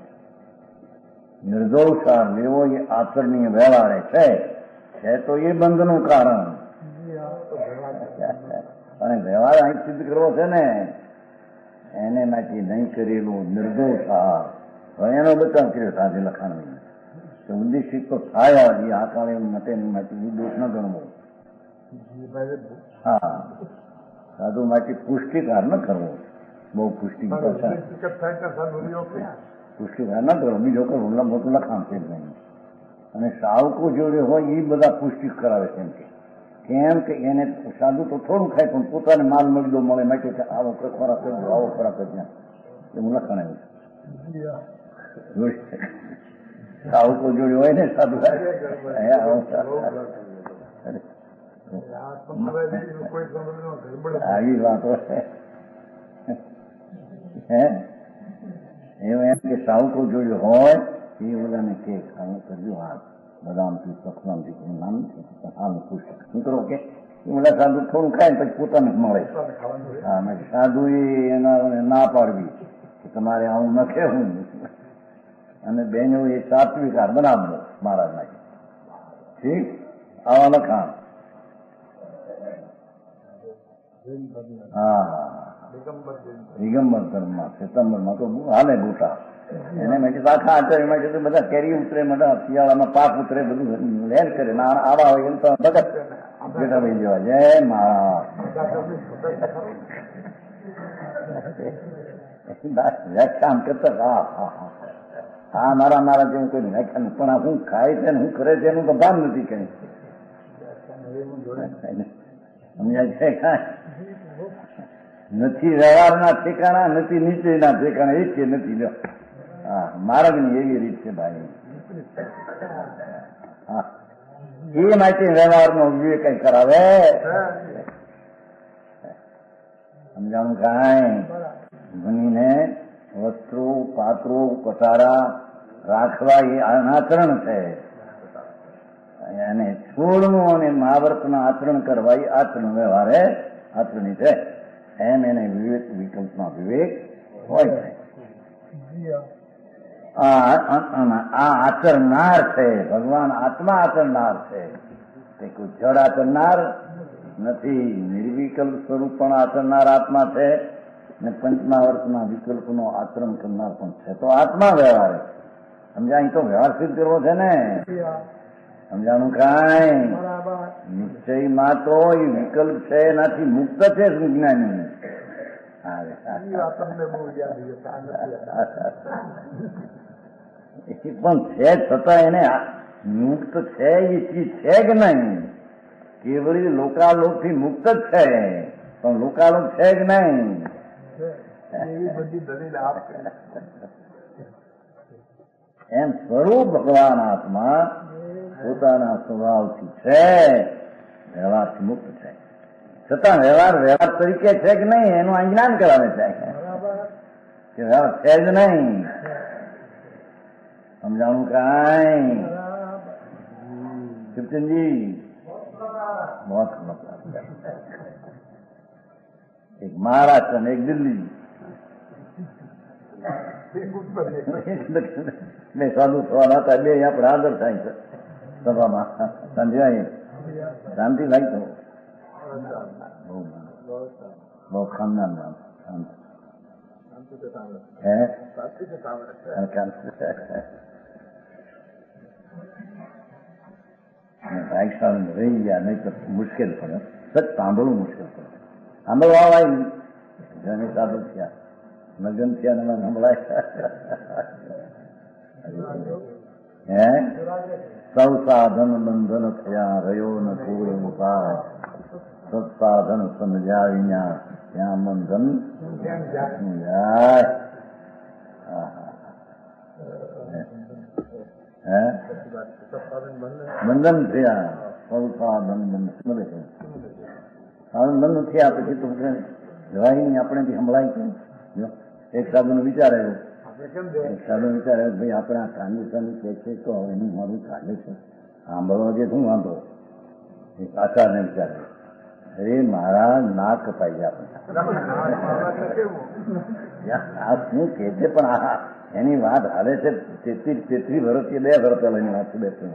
નિર્દોષ હાર લેવો એ આચરણીય વ્યવહારે છે તો એ બંધનું કારણ. અને વ્યવહાર અહીં સિદ્ધ કરવો છે ને, એને માટે નહીં કરેલું નિર્દોષ હાર એનો બચાવ કર્યો સાધે લખાણ ઉદ્દેશિત તો થાય એ આ કાળે માટે દોષ ન ગણવો. હા, સાધુ માટે પુષ્ટિકાર ન કરવો. બહુ પુષ્ટિકાર પુષ્ટિકાર ન કરો, બીજો કરવું મોટું લખાણ છે જ નહીં. અને સાવકો જોડે હોય એ બધા પુષ્ટિ કરાવે છે. કેમ કે એને સાધુ તો થોડું ખાય પણ પોતાને માલ મળીદો મળે માટે આવો ખોરાક કરજો, આવો ખોરાક કરજો એવું લખાણ આવ્યું. સાવકો જોડે હોય ને સાધુ આવી વાતો એવું એમ કે સાવકો જોડે હોય એ બધાને કે ખાવું કરજો. હા, બદામથી સફરમથી નામ હાલ ખુશ નીકળો કે બધા સાધુ થોડું ખાય ને પછી પોતાને મળે. હા, સાધુ એના ના પાડવી કે તમારે આવું ન કહેવું. અને બહેનો એ સાત્વિકાર બનાવવો મહારાજ માટે. ઠીક, આવા લખાણ. હા, દિગંબર ધર્મમાં સિતમ્બરમાં તો હાલે ગોટા. એને મેં કીધું આખા આચાર્યમાં કીધું બધા કેરી ઉતરે, બધા શિયાળામાં પાક ઉતરે, બધું લેન કરે. આવા હોય એમ તો ભગત બેઠા ભાઈ જવા. જય મહારાજ. વ્યાખ્યાન કરતા હા મારા જેવું કોઈ વ્યાખ્યાન પણ આ શું ખાય છે ને શું કરે છે એનું તો ભાન નથી કઈ. સમજાય છે કાંઈ નથી. વ્યવહારના ઠેકાણા નથી, નીચેના ઠેકાણા એક કે નથી. લો હા, માર્ગની એવી રીત છે ભાઈ. હા, એ માટે વ્યવહારનો વિવેક કઈ કરાવે. સમજાણું કાંઈ? ભણીને વસ્ત્રો પાત્રો કટારા રાખવા એ આચરણ છે. અને છોડનું અને મહાવર્તના આચરણ કરવા એ આચરણ વ્યવહારે આચરણી છે. એમ એને વિવેક વિકલ્પમાં વિવેક હોય છે. આ આચરનાર છે ભગવાન. આત્મા આચરનાર છે, તે કોઈ જડ આચરનાર નથી. નિર્વિકલ્પ સ્વરૂપ પણ આચરનાર આત્મા છે ને પંચમહાવર્તના વિકલ્પનો આચરણ કરનાર પણ છે. તો આત્મા વ્યવહાર સમજાય. અહીં તો વ્યવહાર સિદ્ધ કરવો છે ને. સમજાણું કાંઈ? નિશ્ચયમાં તો એ વિકલ્પ છે, એનાથી મુક્ત છે વિજ્ઞાની. પણ છે છતાં એને મુક્ત છે એ ચીજ છે કે નહીં? કેવળી લોકાલોક થી મુક્ત જ છે, પણ લોકાલોક છે કે નહીં? એમ સ્વરૂપ ભગવાન આત્મા પોતાના સ્વભાવથી છે, વ્યવહારથી મુક્ત છે. છતાં વ્યવહાર તરીકે છે કે નહીં એનું અજ્ઞાન કરાવે છે કે વ્યવહાર છે જ નહીં. સમજાણું કાંઈ? કીર્તનજી બહુ એક મહારાષ્ટ્ર ને એક દિલ્હી બે સાધુ થવાના હતા. બે આપણે આદર થાય છે સભામાં. સમજાય? શાંતિ થાય તો બહુ ખાનદાન હે ભાગશાળી રહી ગયા, નહીં તો મુશ્કેલ પડે. સચ સાંભળવું મુશ્કેલ પડે. સાંભળવા વાય નહીં, જેને સાધુ થયા, લગ્ન થયા ને સંભળાય. હે સૌ સાધન બંધન થયા, રહ્યો ન કોઈ ઉપાય, સત્સાધન સમજ્યા વિના ત્યાં બંધન જાય. બંધન થયા, સૌ સાધન બંધ સ્મરે છે. સાધન બંધ થયા પછી તો જવાય નહીં, આપણે બી સંભળાય કેમ? એક સાધુનો વિચાર આવ્યો, એક સાધુ વિચાર આવ્યો, ભાઈ આપણે આ ટ્રાન્ઝેક્શન કે છે તો એનું મારું ચાલે છે, સાંભળવા જે શું વાંધો? એક આચારને વિચાર આવ્યો, અરે મારા નાક કપાઈ જાય આ શું કે છે, પણ આ એની વાત હાલે છે 33 વર્ષ કે 2 વર્ષ પહેલાની વાત છે, 2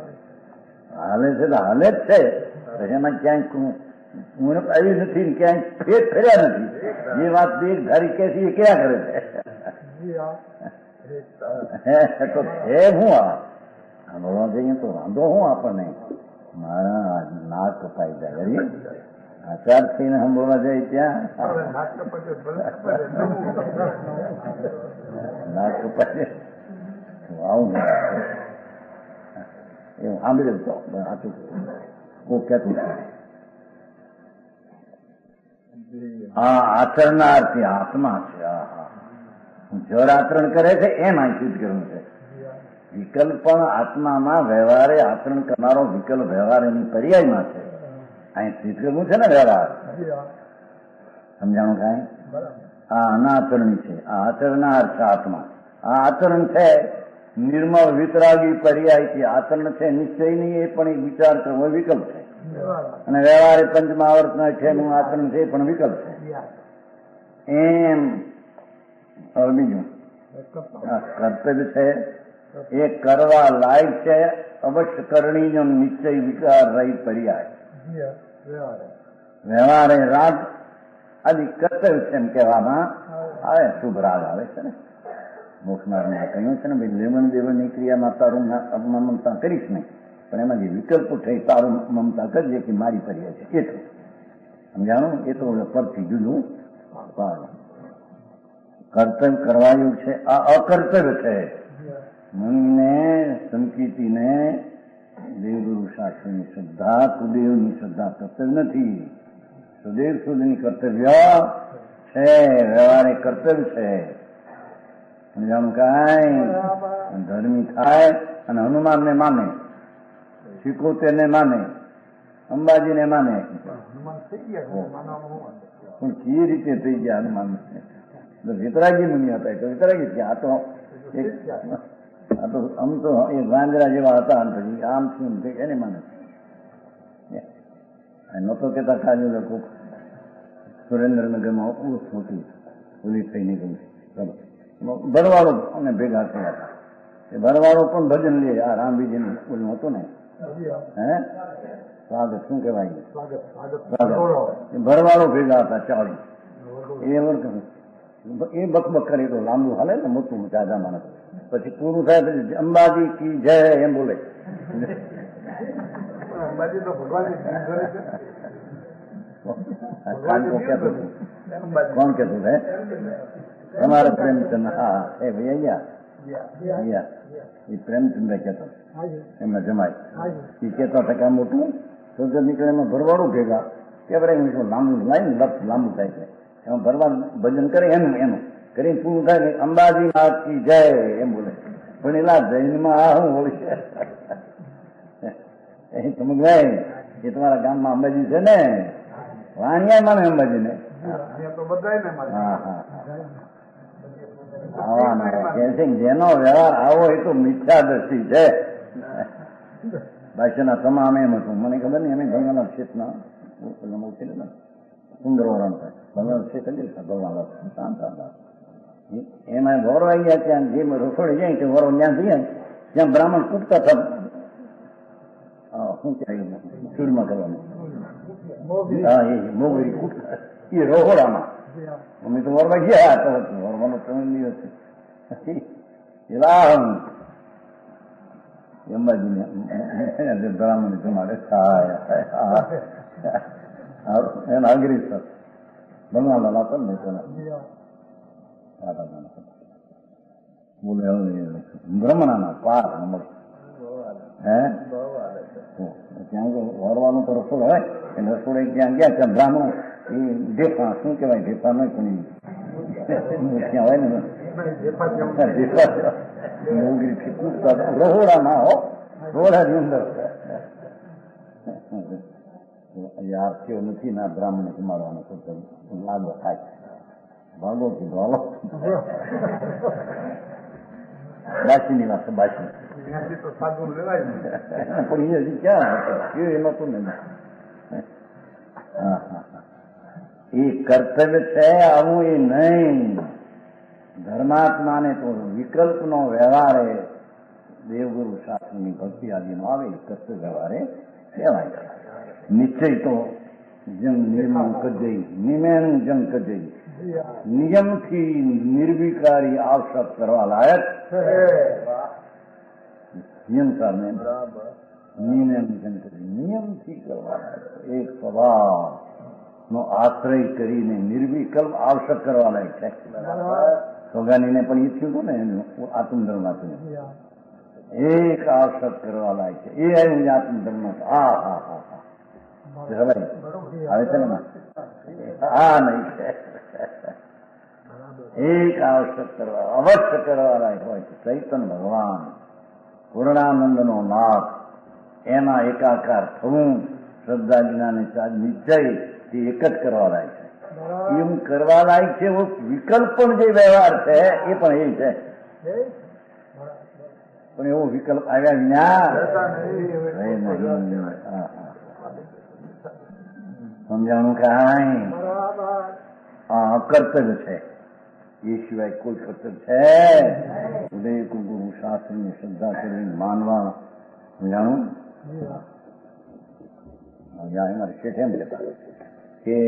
હાલે છે તો હાલે જ છે. એમાં ક્યાંક હું આવી નથી, ક્યાંય ફેર ફેર્યા નથી. જે વાત બે ધારી કે છે એ ક્યાં કરે છે? તો છે હું આ બોલવા જઈએ તો વાંધો હું આપણને? મારા નાક કપાઈ જાય, આચાર થઈને સાંભળવા જાય ત્યાં નાક કપાઈ આવું એવું સાંભળ્યું તો સાચું કોઈ કહેતું. હા, આચરનારથી આત્મા છે. જળ આચરણ કરે છે એમ અહીં સિદ્ધ કરવું છે. વિકલ્પ પણ આત્મામાં વ્યવહારે આચરણ કરનારો વિકલ્પ વ્યવહાર એની પર્યાયમાં છે. અહીં સિદ્ધ કરવું છે ને વ્યવહાર. સમજાણું કાંઈ? આ અનાચરણી છે, આ આચરનાર છે આત્મા. આ આચરણ છે નિર્મળ વિતરાગી પર્યાયથી આચરણ છે, નિશ્ચય નહીં, એ પણ એક વિચાર કરવો વિકલ્પ છે. અને વ્યવહારે પંચમહાવર્તના છે એનું આચરણ છે એ પણ વિકલ્પ છે. એમ હવે બીજું કર્તવ્ય છે એ કરવા લાયક છે, અવશ્ય કરણીય નિશ્ચય વિચાર રહી પર્યાય. વ્યવહારે રાગ આદિ કર્તવ્ય છે એમ કહેવામાં આવે. શુભ રાગ આવે છે ને, મોક્ષમાર્ગમાં કહ્યું છે ને ભાઈ લેવન દેવનની ક્રિયામાં તારું મમતા કરીશ નહીં, પણ એમાં જે વિકલ્પ થઈ તારું મમતા કરજે કે મારી પર્યાય છે એટલું. સમજાણું? એ તો પરથી જુદું કર્તવ્ય કરવા યોગ છે, આ અકર્તવ્ય છે. મુનિને સંકિતિને દેવગુરુ શાસ્ત્રની શ્રદ્ધા, કુદેવની શ્રદ્ધા કર્તવ્ય નથી. સુદેવ સુધની કર્તવ્ય છે, વ્યવહારે કર્તવ્ય છે. સમજાણું? કાંઈ ધર્મી થાય અને હનુમાનને માને, સિકોતેરને માને, અંબાજીને માને, પણ કઈ રીતે થઈ ગયા હનુમાન? વિતરાગી મુનિ હતા તો વિતરાગી થયા. આ તો આમ તો એ વાંદરા જેવા હતા, પછી આમ શું એને માને. નતો કેતા ખાલી લોકો સુરેન્દ્રનગરમાં મોટી ઓલી થઈ નીકળી, ચલો ભરવાડો અને ભેગા થયા હતા. એ ભરવાડો પણ ભજન લે, આ રામબીજીનું ઓલું હતું ને, હે સ્વાગત શું કહેવાય, ભરવાડો ભેગા હતા 40. એ બકબક કરી તો લાંબુ હાલે ને, મોટું જાજા માણસ. પછી પૂરું થાય પછી અંબાજી કી જય એમ બોલે. કોણ કેતું હે તમારે પ્રેમચંદ? હા એ ભાઈ અહીંયા એ પ્રેમચંદ્ર કહેતો, એમના જમાય. એ કહેતા ટકા મોટું તો નીકળે એમાં ભરવાડું ભેગા કે લાંબુ લાઈન લક્ષ લાંબુ થાય છે, એમાં ભરવાડ ભજન કરે એનું કરીને પૂરું થાય ને અંબાજી નાથ કી જય એમ બોલે. પણ એલા જૈનમાં આ શું હોય છે? એ સમજાય એ તમારા ગામમાં અંબાજી છે ને, વાણિયા માને અંબાજી ને. હા હા આવવાનો કે છે જેનો વ્યવહાર આવો એ તો મિથ્યાદર્શી છે. ભાષ્યના તમામ એમ હતું, મને ખબર નહીં, અમે ભગવાનના ક્ષેત્રના સુંદર વરણ થાય ભગવાન ક્ષેત્ર ભગવાન શાંત એમાં વરો આવી ગયા ત્યાં જે રસોડે જાય કે વરો ત્યાં જઈએ ત્યાં બ્રાહ્મણ કૂટતા થતા શું કહેવાય ચૂરમાં કરવાનું, હા એ મોગરી કૂટતા એ રહોડામાં. અમે તો વરવા ગયા તરત વરવાનો સમય દિવસ અંબાજીને બ્રાહ્મણ જમાડે થાય એને અગ્રી સર બંગાળના હતા ને તેના બોલે બ્રહ્મણાના પાર નંબર હે ત્યાં વરવાનું તો રસોડ હોય એટલે રસોડે ત્યાં ગયા ત્યાં બ્રાહ્મણ એ ઢેફા શું કહેવાય ઢેફા નહીં પણ ત્યાં હોય ને રસોડા ના હો રોડાની અંદર યાર કેવો નથી ના બ્રાહ્મણે જમાડવાનો લાગો થાય ભાગો કીધો હાલો બાસીની વાત બાસી પણ એ ક્યાં એમાં તો નહીં એ કર્તવ્ય છે આવું એ નહીં ધર્માત્માને તો વિકલ્પનો વ્યવહાર એ દેવગુરુ શાસ્ત્રની ભક્તિ આદિનો આવે એ કર્તવ્ય વ્યવહારે કહેવાય. નિશ્ચય તો જંગ નિર્મમ કજઈ નિમેન જંગ કજઈ નિયમથી નિર્વિકારી આવશ્યક કરવા લાયક નિયમ સામે નિયમથી કરવા લાયક એક સ્વભાવ નો આશ્રય કરીને નિર્વિકલ્પ આવશ્યક કરવા લાયક છે. સોગાનીને પણ એ થયું ને આત્મધર્મ એક આવશ્યક કરવા લાયક છે એ આત્મધર્મ હા હા હા હા આવે છે ને હા નહીં એક આવશ્યક કરવા અવશ્ય કરવા લાયક હોય છે. ચૈતન્ય ભગવાન પૂર્ણાનંદ નો નાથ એના એકાકાર થવું શ્રદ્ધા જ્ઞાન નિશ્ચય એ એક જ કરવા લાયક છે. એમ કરવા લાયક છે એવો વિકલ્પ પણ જે વ્યવહાર છે એ પણ એ છે પણ એવો વિકલ્પ આવ્યા વિના સમજાણું કાંઈ કર્તવ્ય છે એ સિવાય કોઈ કર્તવ્ય છે ઉદય ગુરુ શાસ્ત્રની શ્રદ્ધા કરીને માનવા સમજાણું. મારે શેઠ એમ કહેતા કે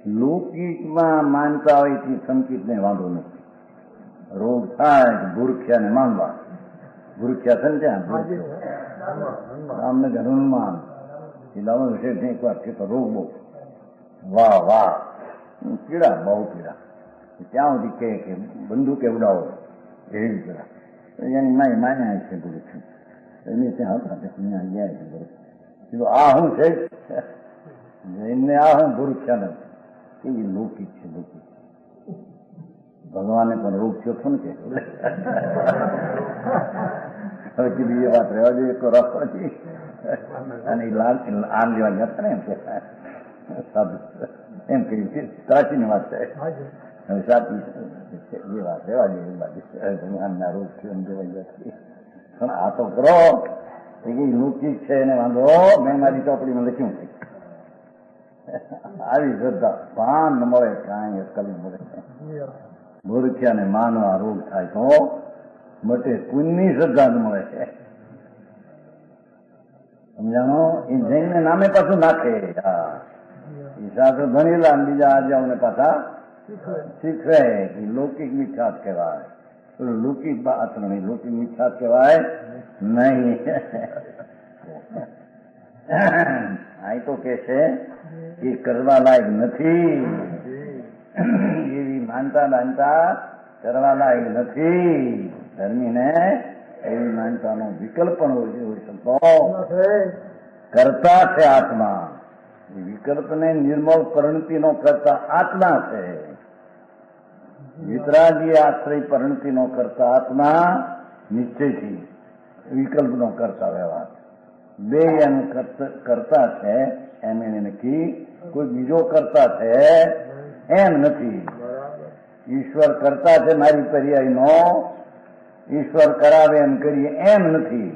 લૌકિકમાં માનતા હોય તે સંકિતને વાંધો નથી. રોગ થાય ભૂરખ્યાને માનવા ભૂરખ્યા છે ને ત્યાં જામનગર હનુમાન એ લાવણ શેઠ એક વાર કે રોગ બહુ વાહ વાહ પીડા બહુ પીડા ત્યાં સુધી કે બંદૂક એવડાવો એવી પીડા એની માય માન્યા છે બધું છે એની ત્યાં હતા ત્યાં ગયા છે બધું આ હું છે એમને આ હું ભૂરખ્યા નથી એ લૌકિક છે લૌકિક ભગવાને પણ રોગ થયો હતો ને કે હવે કીધું એ વાત રહેવા જોઈએ તો રસ્તો નથી અને એ લાલ આમ લેવા ગયા હતા ને એમ કે સાધુ એમ કહ્યું સાચીની વાત છે હવે સાચી એ વાત રહેવા જોઈએ ભગવાનના રોગ થયો એમ જોવા ગયા પણ આ તો કરો એ લૌકિક છે એને વાંધો મેં મારી ચોપડીમાં લખ્યું છે આવી શ્રદ્ધા ભાન ન મળે કાંઈ અક્કલ ન મળે. મૂર્ખ્યાને માનવા રોગ થાય તો મટે પુણ્યની શ્રદ્ધા ન મળે છે સમજાણો. એ જૈનને નામે પાછું નાખે એ શાસ્ત્ર ભણેલા બીજા આર્યાઓને પાછા શીખવે કે લૌકિક મિથ્યાત કહેવાય લૌકિક આચરણ લૌકિક મિથ્યાત કહેવાય નહીં. અહીં તો કે છે એ કરવા લાયક નથી એવી માનતા માનતા કરવા લાયક નથી. ધર્મીને એવી માનતાનો વિકલ્પ પણ હોય શકતો કરતા છે આત્મા. એ વિકલ્પને નિર્મળ પરિણતિનો કરતા આત્મા છે. વિતરાગી આશ્રય પરિણતિનો કરતા આત્મા નિશ્ચયથી વિકલ્પનો કરતા વ્યવહાર બે એનું કરતા છે એમ એને નક્કી કોઈ બીજો કરતા છે એમ નથી. ઈશ્વર કરતા છે મારી પર્યાયનો ઈશ્વર કરાવે એમ કરીએ એમ નથી.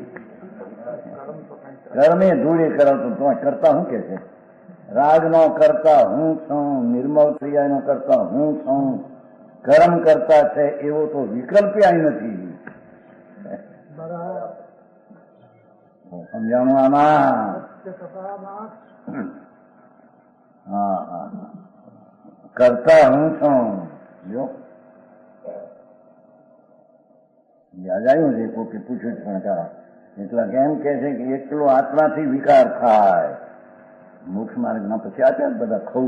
કર્મે ધૂળે કરાવતો તો કરતા શું કે છે રાગનો કરતા હું છું નિર્મળ ક્રિયાનો કરતા હું છું કર્મ કરતા છે એવો તો વિકલ્પ નથી. સમજાણું આમાં હા હા કરતા હું છું જો યાદ આવ્યું છે કોઈ પૂછ્યું પણ એટલે કેમ કે છે કે એકલો આત્માથી વિકાર થાય. મોક્ષ માર્ગના પછી આચાર બધા ખઉ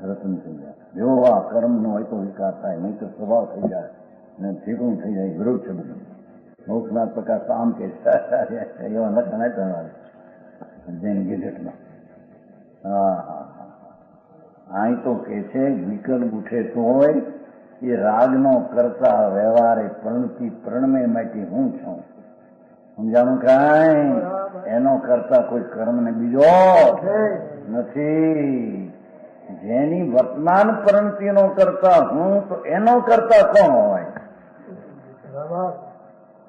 રતનચંદ્ર એવા કર્મ નો હોય તો વિકાર થાય, નહીં તો સ્વભાવ થઈ જાય ને ભેગું થઈ જાય. વિરોધ છે બધું. મોક્ષ માર્ગ પ્રકાશ આમ કે એવા લખન આપ્યા જૈન ગેજેટમાં. અહીં તો કે છે વિકલ્પ ઉઠે તો હોય એ રાગનો કરતા વ્યવહારે પ્રણતિ પ્રણમે માટે હું છું. સમજાણું કાંઈ? એનો કરતા કોઈ કર્મ ને બીજો નથી. જેની વર્તમાન પ્રણતિનો કરતા હું તો એનો કરતા કોણ હોય?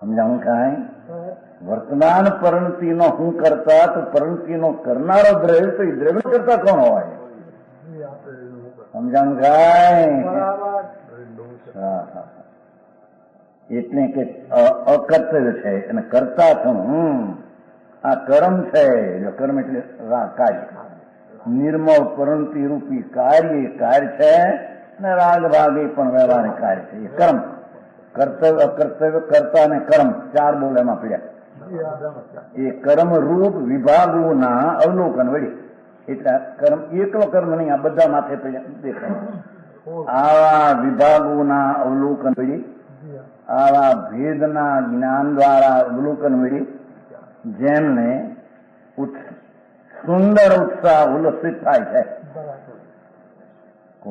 સમજાણું કાંઈ? વર્તમાન પ્રણતિનો હું કરતા તો પ્રણતિનો કરનારો દ્રવ્ય તો એ દ્રવ્ય કરતા કોણ હોય? સમજાણું કાંઈ? એટલે કે અકર્તવ્ય છે અને કરતા છું હું. આ કર્મ છે. કર્મ એટલે કાર્ય. નિર્મળ પ્રણતિ રૂપી કાર્ય છે અને રાગ ભાગ એ પણ વ્યવહારિક કાર્ય છે. એ કર્મ. કર્તવ્ય અકર્તવ્ય કર્તા અને કર્મ ચાર બોલ એમાં પડ્યા. એ કર્મ રૂપ વિભાગોના અવલોકન વળી. એટલે કર્મ એકલો કર્મ નહીં, આ બધા માથે પડ્યા દેખાય. આવા વિભાગોના અવલોકન વળી, આવા ભેદના જ્ઞાન દ્વારા અવલોકન વળી જેમને સુંદર ઉત્સાહ ઉલ્લસિત થાય છે.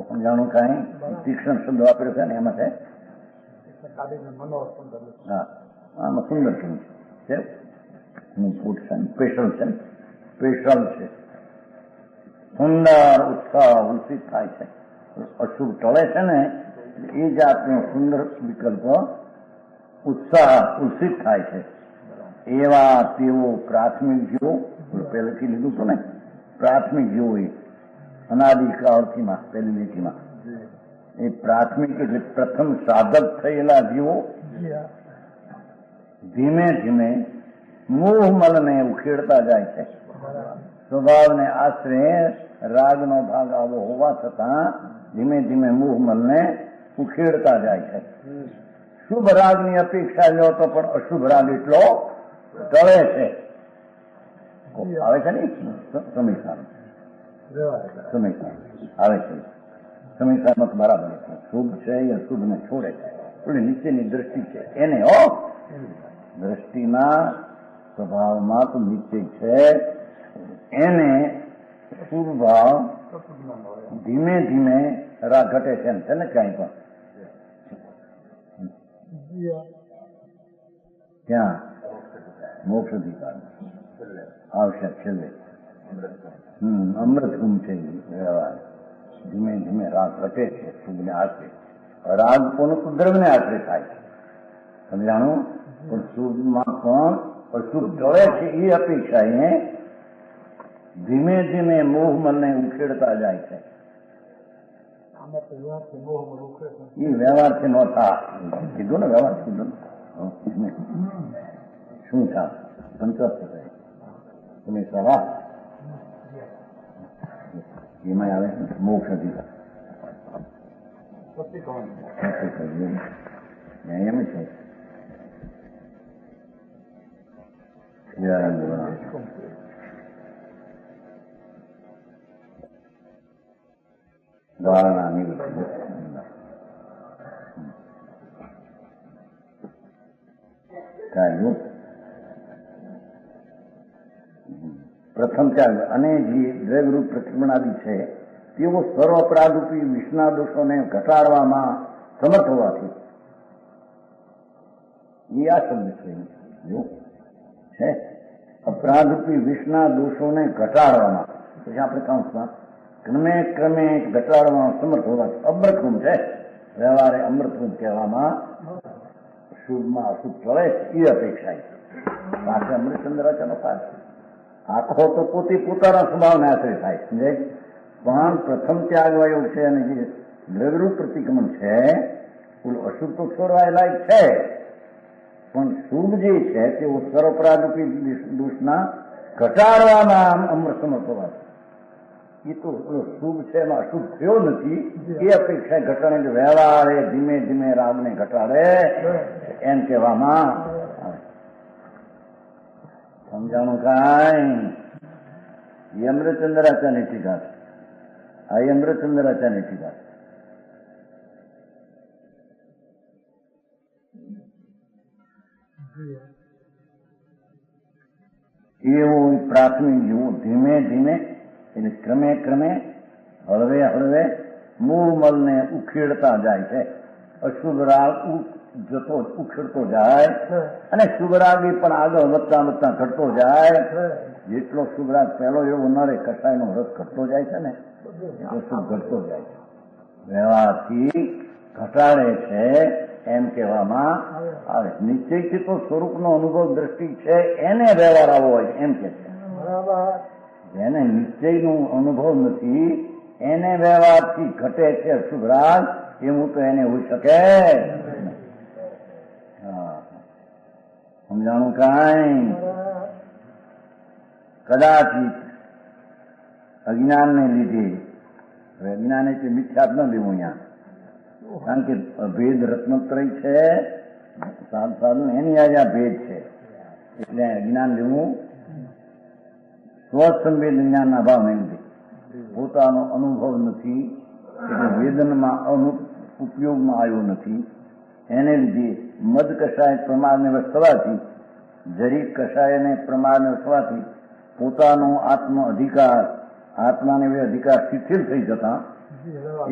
સમજાણું કાંઈ? તીક્ષ્ણ શબ્દ વાપર્યો છે ને એમાં છે. હા, આમાં સુંદર શબ્દ છે. સ્પેશિયલ છે. સ્પેશિયલ છે. સુંદર ઉત્સાહ ઉલ્સિત થાય છે. અશુભ ટળે છે ને એ જાતનો સુંદર વિકલ્પ ઉત્સાહ ઉલ્સિત થાય છે. એવા તેઓ પ્રાથમિક જીવો, પહેલેથી લીધું હતું ને, પ્રાથમિક જીવો એ અનાદિકાળથીમાં પહેલી લીટીમાં એ પ્રાથમિક એટલે પ્રથમ સાધક થયેલા જીવો ધીમે ધીમે મોહમલને ઉખેડતા જાય છે. સ્વભાવને આશરે રાગનો ભાગ આવો હોવા છતાં ધીમે ધીમે મોહમલને ઉખેડતા જાય છે. શુભ રાગની અપેક્ષા લો તો પણ અશુભ રાગ એટલો ટળે છે. આવે છે ને સમીક્ષા આવે છે. સમીક્ષામાં બરાબર છે. શુભ છે એ અશુભ ને છોડે છે. થોડી નીચેની દ્રષ્ટિ છે એને. દ્રષ્ટિના સ્વભાવમાં તો નીચે છે એને શુભ ભાવ ધીમે ધીમે રાગ ઘટે છે એમ છે ને. ક્યાંય પણ ત્યાં મોક્ષ અધિકાર આવશે છેલ્લે. અમૃત ગુમ છે વ્યવહાર. ધીમે ધીમે રાગ ઘટે છે શુભને આશરે. રાગ કોનું દ્રવ્યને આશરે થાય છે. સમજાણું? પણ શુભમાં પણ અશુભ ટળે છે એ અપેક્ષા એ ધીમે ધીમે મોહમલને ઉખેડતા જાય છે. એ વ્યવહારથી નો થાય. કીધું ને વ્યવહાર કીધું. શું થાય? સંતોષ થાય. તમે સવાલ એમાં આવે મોક્ષ અધિકાર એમ છે. પ્રથમ ત્યાગ અને જે દ્રવ્યરૂપ પ્રતિમણાદિ છે તેઓ સર્વ અપરાધરૂપી વિષના દોષોને ઘટાડવામાં સમર્થ હોવાથી એ આ શબ્દ છે અપરાધરૂપી વિષના દોષોને ઘટાડવામાં. પછી આપણે કાઉન્સમાં ક્રમે ક્રમે ઘટાડવામાં સમર્થ હોવાથી અમૃતરૂપ છે. વ્યવહારે અમૃતરૂપ કહેવામાં શુભમાં અશુભ ચડે એ અપેક્ષા પાસે અમૃતચંદ્રાચાનો થાય. આખો તો પોતે પોતાના સ્વભાવને આશ્રય થાય. સમજે? પણ પ્રથમ ત્યાગ વાયુ છે અને જે દ્રવ્યરૂપ પ્રતિક્રમણ છે અશુભ તો છોડવાય લાયક છે, પણ શુભ જે છે તે સર્વપરાધરૂપી દોષના ઘટાડવામાં અમૃત સમર્થ હોવાથી એ તો શુભ છે એમાં અશુભ થયો નથી એ અપેક્ષા ઘટાડે. વ્યવહાર એ ધીમે ધીમે રાગને ઘટાડે એમ કહેવામાં આવે. સમજાણું કાંઈ? યમચંદ્રાચાર્યની ટીકા છે. આ યમચંદ્રાચાર્યની ટીકા છે. એવું પ્રાથમિક જેવું ધીમે ધીમે એટલે ક્રમે ક્રમે હળવે હળવે મૂળમલને ઉખેડતા જાય છે. અશુભ રાગ ઉખેડતો જાય અને શુભ રાગ પણ આગળ વધતા વધતા ઘટતો જાય. જેટલો શુભ રાગ પહેલો એવો ન રહે, કસાયનો રસ ઘટતો જાય છે ને એટલો શુભ ઘટતો જાય છે. વ્યવહારથી ઘટાડે છે એમ કહેવામાં આવે. નિશ્ચયથી તો સ્વરૂપનો અનુભવ દ્રષ્ટિ છે એને વ્યવહાર આવો હોય એમ કે છે. જેને નિશ્ચયનો અનુભવ નથી એને વ્યવહારથી ઘટે છે શુભ રાગ, એવું તો એને હોઈ શકે. સમજાણું કાંઈ? કદાચિત અજ્ઞાનને લીધે, હવે અજ્ઞાન એટલે મિથ્યા જ ન લેવું અહીંયા, કારણ કે ભેદ રત્નત્રય છે, સાધન એની આજે આ ભેદ છે, એટલે અજ્ઞાન લેવું. સ્વસંવેદ જ્ઞાનના ભાવને લીધે પોતાનો અનુભવ નથી, એટલે વેદનમાં ઉપયોગમાં આવ્યો નથી, એને લીધે મદ કષાય પ્રમાણને વશ થવાથી, જરી કષાયને પ્રમાણને વશ થવાથી પોતાનો આત્મ અધિકાર, આત્માને અધિકાર શિથિલ થઈ જતા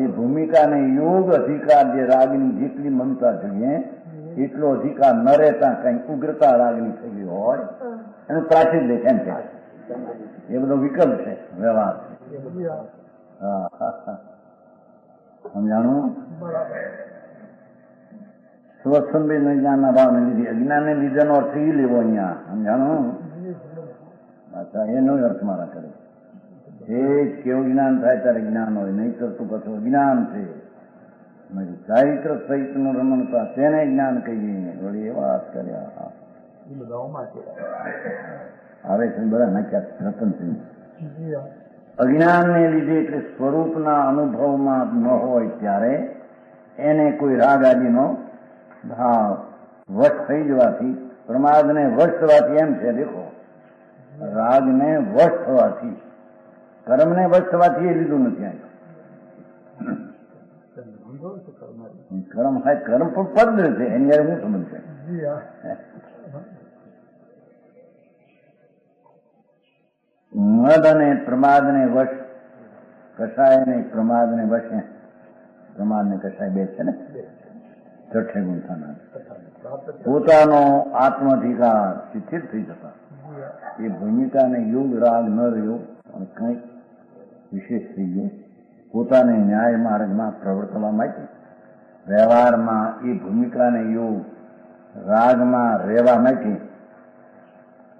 એ ભૂમિકાને યોગ અધિકાર, જે રાગની જેટલી મમતા જોઈએ એટલો અધિકાર ન રહેતા કઈ ઉગ્રતા રાગની થઈ ગઈ હોય એનું પ્રાચીન લે એમ છે. એ બધો વિકલ્પ છે વ્યવહાર. સમજાણું? સ્વસંવેદ જ્ઞાનના ભાવને લીધે, અજ્ઞાનને લીધેનો અર્થ એ લેવો અહીંયા. સમજાણું? અચ્છા, એનો અર્થ મારા કરે. એ જ કેવું જ્ઞાન થાય ત્યારે જ્ઞાન હોય, નહીં કરતું કશું અજ્ઞાન છે. ચારિત્ર સહિત નું રમણતા તેને જ્ઞાન કહીએ. વળી એવા વાત કર્યા આવે છે બધા નાખ્યા રતનસિંહ. અજ્ઞાનને લીધે એટલે સ્વરૂપના અનુભવમાં ન હોય ત્યારે એને કોઈ રાગ આદિનો ભાવ વશ થઈ જવાથી, પ્રમાદને વશ થવાથી એમ છે. દેખો, રાગને વશ થવાથી, કર્મને વશ થવાથી એ લીધું નથી આવ્યું. કર્મ હા, કર્મ પણ પદ છે, એની યારે શું સંબંધ છે? મદ અને પ્રમાદને વશ, કષાયને પ્રમાદને વશ, પ્રમાદને કષાય બે છે ને, છઠ્ઠે ગુંઠાના પોતાનો આત્માધિકાર શિથિલ થઈ જતા એ ભૂમિકાને યોગ રાગ ન રહ્યો અને કંઈક વિશેષ થઈ ગયો. પોતાને ન્યાય માર્ગમાં પ્રવર્તવા માટે વ્યવહારમાં એ ભૂમિકાને યોગ રાગમાં રહેવા માટે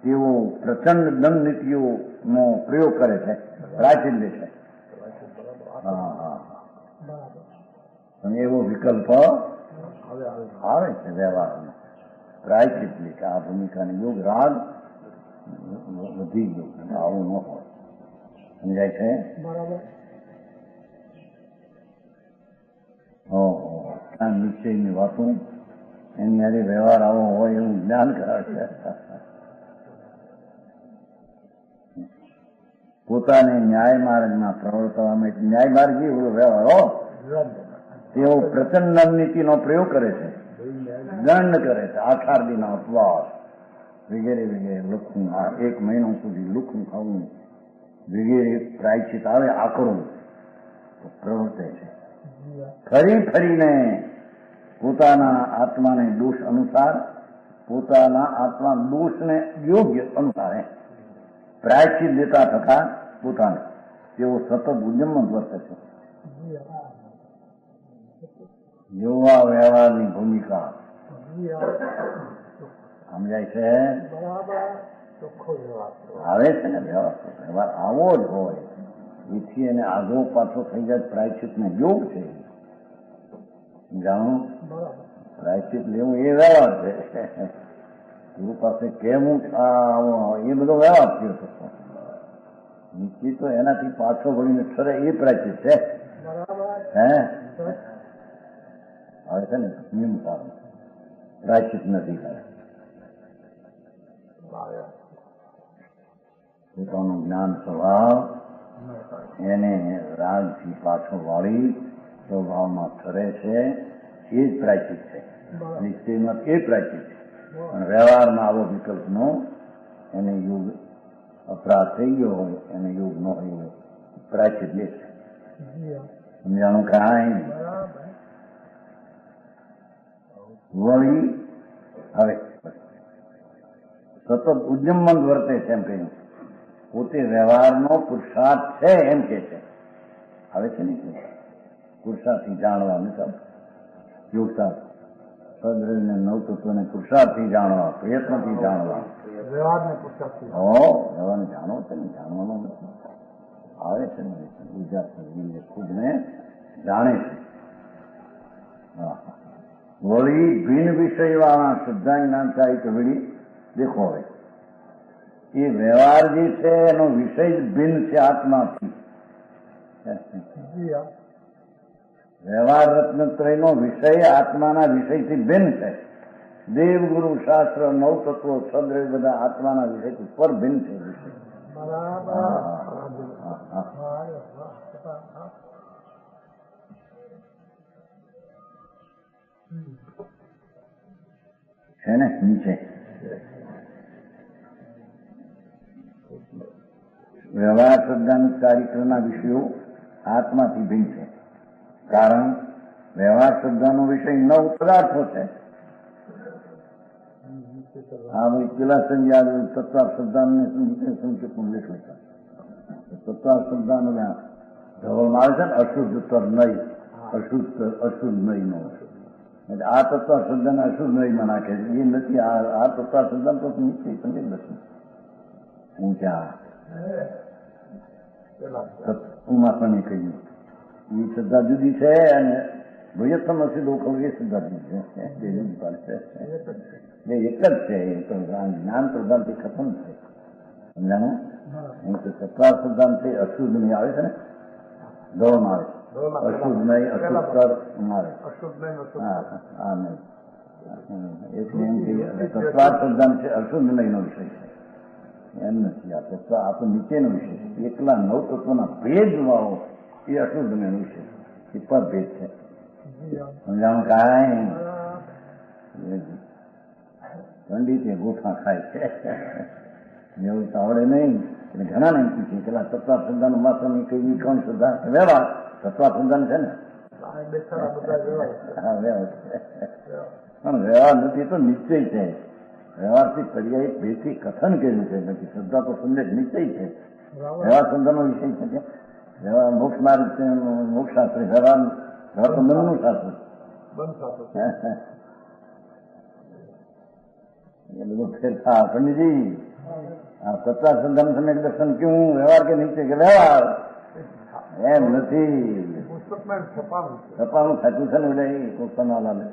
તેઓ પ્રચંડ દંડ નીતિઓનો પ્રયોગ કરે છે, પ્રાચીલ્ય છે. અને એવો વિકલ્પ આવે છે વ્યવહારમાં. પ્રાયચિત કે આ ભૂમિકાને યોગ રાગ વધી ગયો, આવું ન હોય. સમજાય છે? નિશ્ચયની વાતો એની યારે વ્યવહાર આવો હોય એવું જ્ઞાન કરાવે છે. પોતાને ન્યાય માર્ગમાં પ્રવર્તવા માટે, ન્યાય માર્ગ એ વ્યવહારો તેઓ પ્રચંડ નીતિનો પ્રયોગ કરે છે, દંડ કરે છે, આઠારદીના ઉપવાસ વગેરે વગેરે, લુખું, આ 1 મહિનો સુધી લુખું ખાવું વગેરે પ્રાયશ્ચિત આવે આકરું તો પ્રવર્તે છે. ફરી ફરીને પોતાના આત્માને દોષ અનુસાર, પોતાના આત્મા દોષને યોગ્ય અનુસાર પ્રાયશ્ચિત દેતા થતા પોતાને તેઓ સતત ઉદ્યમમાં વર્તે છે. યોગા વ્યવહારની ભૂમિકા સમજાય છે? આવે છે ને વ્યવહાર આવો જ હોય. એથી એને આગો પાછો થઈ જાય પ્રાયશ્ચિત ને યોગ છે. જાણો, પ્રાયશ્ચિત લેવું એ વ્યવહાર છે. ગુરુ પાસે કેવું એ બધો વ્યવહાર થયો હતો. નિશ્ચિત તો એનાથી પાછો વળીને ઠરે એ પ્રાયશ્ચિત છે. હે આવે છે ને નિયમ પ્રાયશ્ચિત નથી. પોતાનું જ્ઞાન સ્વભાવ એને રાગથી પાછો વાળી સ્વભાવમાં ઠરે છે, એ જ પ્રાચિત છે. નિશ્ચયમાં એ પ્રાચિત છે, પણ વ્યવહારમાં આવો વિકલ્પનો એને યુગ અપરાધ થઈ ગયો હોય, એને યુગ ન હોય પ્રાચિત લે છે. સમજાણું કાંઈ વળી હવે સતત ઉદ્યમમંદ વર્તે છે એમ કહ્યું. પોતે વ્યવહારનો પુરુષાર્થ છે એમ કે છે. આવે છે ને પુરુષાર્થથી જાણવા યોગશાસ્ત્ર સદરજને નવ તત્વને પુરુષાર્થથી જાણવા, પ્રયત્નથી જાણવા. વ્યવહારને જાણવો છે ને, જાણવાનો નથી. આવે છે ને ગુજરાત ખુદને જાણે છે. વળી ભિન્ન વિષય વાળા શુદ્ધાંગ જ્ઞાન થાય તો વળી દેખો હવે એ વ્યવહાર જે છે એનો વિષય જ ભિન્ન છે આત્માથી. વ્યવહાર રત્નત્રયનો વિષય આત્માના વિષયથી ભિન્ન છે. દેવગુરુ શાસ્ત્ર નવ તત્વો સદ્રવ બધા આત્માના વિષયથી પર ભિન્ન છે વિષય. છે ને નીચે વ્યવહાર શ્રદ્ધાનું ચારિત્રના વિષયો આત્માથી ભિન્ન છે. કારણ વ્યવહાર શ્રદ્ધાનો વિષય 9 પદાર્થો છે. હા ભાઈ પેલા સંજ્ઞા તત્વ શ્રદ્ધાને સંક્ષિપ્તમાં લેખો છે. તત્વ શ્રદ્ધાનો ધવલમાં આવે છે ને અશુદ્ધતર નહીં, અશુદ્ધ નહીં નો એટલે આ તત્વ શ્રદ્ધાને અશુદ્ધ નહીંમાં નાખે છે. એ નથી. આ તત્વ શ્રદ્ધા તો નીચે સમજ નથી ઊંચા ઉમાપણી કહ્યું એ શ્રદ્ધા જુદી છે અને ભયત્તમ હશે લોકો એ શ્રદ્ધા જુદી છે. બે જુદી પડશે. બે એક જ છે. એ તો જ્ઞાન પ્રધાનથી ખતમ છે. સમજાણું? એમ કે સત્વા શ્રદ્ધાન છે અશુદ્ધ નહીં આવે છે ને દોડમાં આવે છે. અશુદ્ધ નહીં અશુદ્ધર આવે. હા નહીં એટલે એમ કે સત્વા શ્રદ્ધાન છે અશુદ્ધ નહીં નો વિષય છે. એમ નથી. આ તત્વ આ તો નીચેનો વિષય છે. એકલા 9 તત્વના ભેદ વાળો એ અશુદ્ધ નો વિષય એ પર ભેદ છે. સમજાણું કાંઈ પંડિત એ ગોઠા ખાય છે એવું તો આવડે નહીં. એટલે ઘણા ને પૂછે પેલા તત્વા શ્રદ્ધાનું માત્ર ની કઈ કોણ શ્રદ્ધા વ્યવહાર તત્વા શ્રદ્ધા છે ને હા વ્યવહાર પણ વ્યવહાર નથી તો નિશ્ચય છે. વ્યવહારથી પર્યાય ભેદથી કથન કર્યું છે. નથી શ્રદ્ધા તો સંદેશ નિશ્ચય છે. વ્યવહાર શ્રદ્ધાનો વિષય છે. વ્યવહાર મોક્ષ માર્ગ છે. મોક્ષ શાસ્ત્ર વ્યવહાર તો મનનું શાસ્ત્ર એ બધું ફેરફાર પંડિતજી આ તત્વા શ્રદ્ધા સમ્યક દર્શન ક્યું વ્યવહાર કે નીચે કે વ્યવહાર એમ નથી. છપાનું સાચું છે ને એટલે એ કોસ્તાનાલાને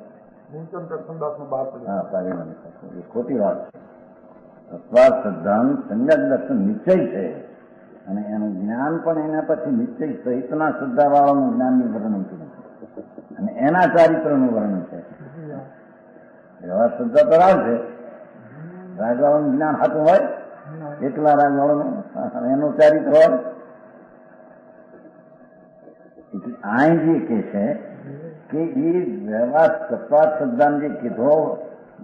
ખોટી વાત છે. તત્વા શ્રદ્ધાનું સમ્યક દર્શન નિશ્ચય છે અને એનું જ્ઞાન પણ એના પછી નિશ્ચય સહિતના શ્રદ્ધા વાળાનું જ્ઞાનનું વર્ણન કર્યું અને એના ચારિત્રનું વર્ણન છે. વ્યવહાર શ્રદ્ધા તો રાગ છે. રાગવાળાનું જ્ઞાન સાચું હોય એકલા રાગવાળાનું એનું ચારિત્ર હોય. આ જે કે છે કે એ વ્યવહાર તત્વા શ્રદ્ધા જે કીધો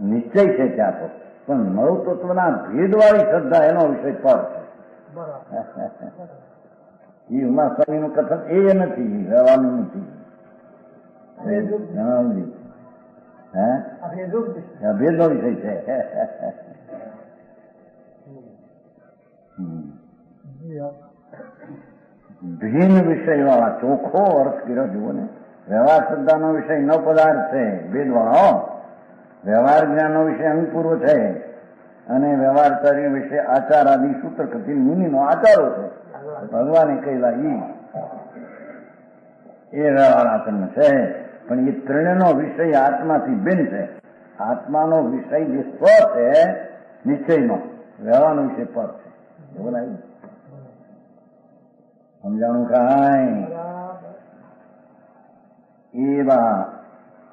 નિશ્ચય છે ત્યાં તો પણ 9 તત્વના ભેદવાળી શ્રદ્ધા એનો વિષય પર છે. એ ઉમાસ્વામીનું કથન એ નથી. વ્યવહારનું નથી. ભેદનો વિષય છે. ભિન્ન વિષય વાળા ચોખ્ખો અર્થ કર્યો જુઓ ને. વ્યવહાર શ્રદ્ધાનો વિષય 9 પદાર્થ છે ભેદ વાળો. વ્યવહાર જ્ઞાનનો વિષય અંગપૂર્વ છે અને વ્યવહારચારી વિશે આચાર આદિ સૂત્ર કથિન મુનિનો આચારો છે. ભગવાને કહેલા એ વ્યવહાર આચરણ છે. પણ એ ત્રણેયનો વિષય આત્માથી ભિન્ન છે. આત્માનો વિષય જે સ્વ છે નિશ્ચયનો, વ્યવહારનો વિષય પર છે. એવું લાગ્યું? સમજાણું કાંઈ? એવા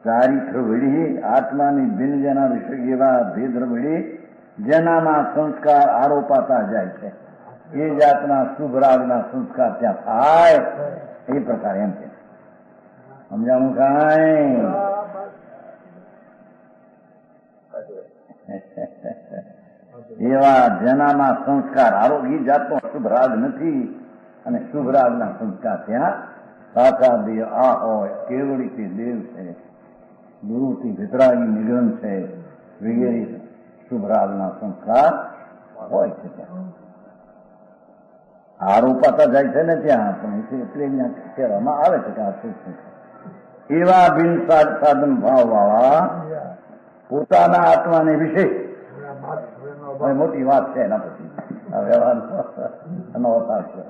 ચારિત્ર વળી આત્માની ભિન્ન જેના વિષય એવા ભેદ વળી જેનામાં સંસ્કાર આરોપાતા જાય છે. એ જાતના શુભ રાગના સંસ્કાર ત્યાં થાય એ પ્રકારે એમ છે. સમજાણું કાંઈ? એવા જેનામાં સંસ્કાર આરોગ્ય જાતનો શુભ રાગ નથી અને શુભ રાગના સંસ્કાર ત્યાં સાચા દેવ આ હોય, કેવળીથી દેવ છે, ગુરુથી વિતરાગી નિગમ છે, વગેરે શુભ રાગના સંસ્કાર હોય છે ત્યાં. આરોપાતા જાય છે ને ત્યાં પણ એટલે કહેવામાં આવે છે કે આ શુભ સંસ્કાર. એવા બિન સાધન ભાવ વાળા પોતાના આત્માને વિશે મોટી વાત છે. એના પછી આ વ્યવહાર અવતાર છે.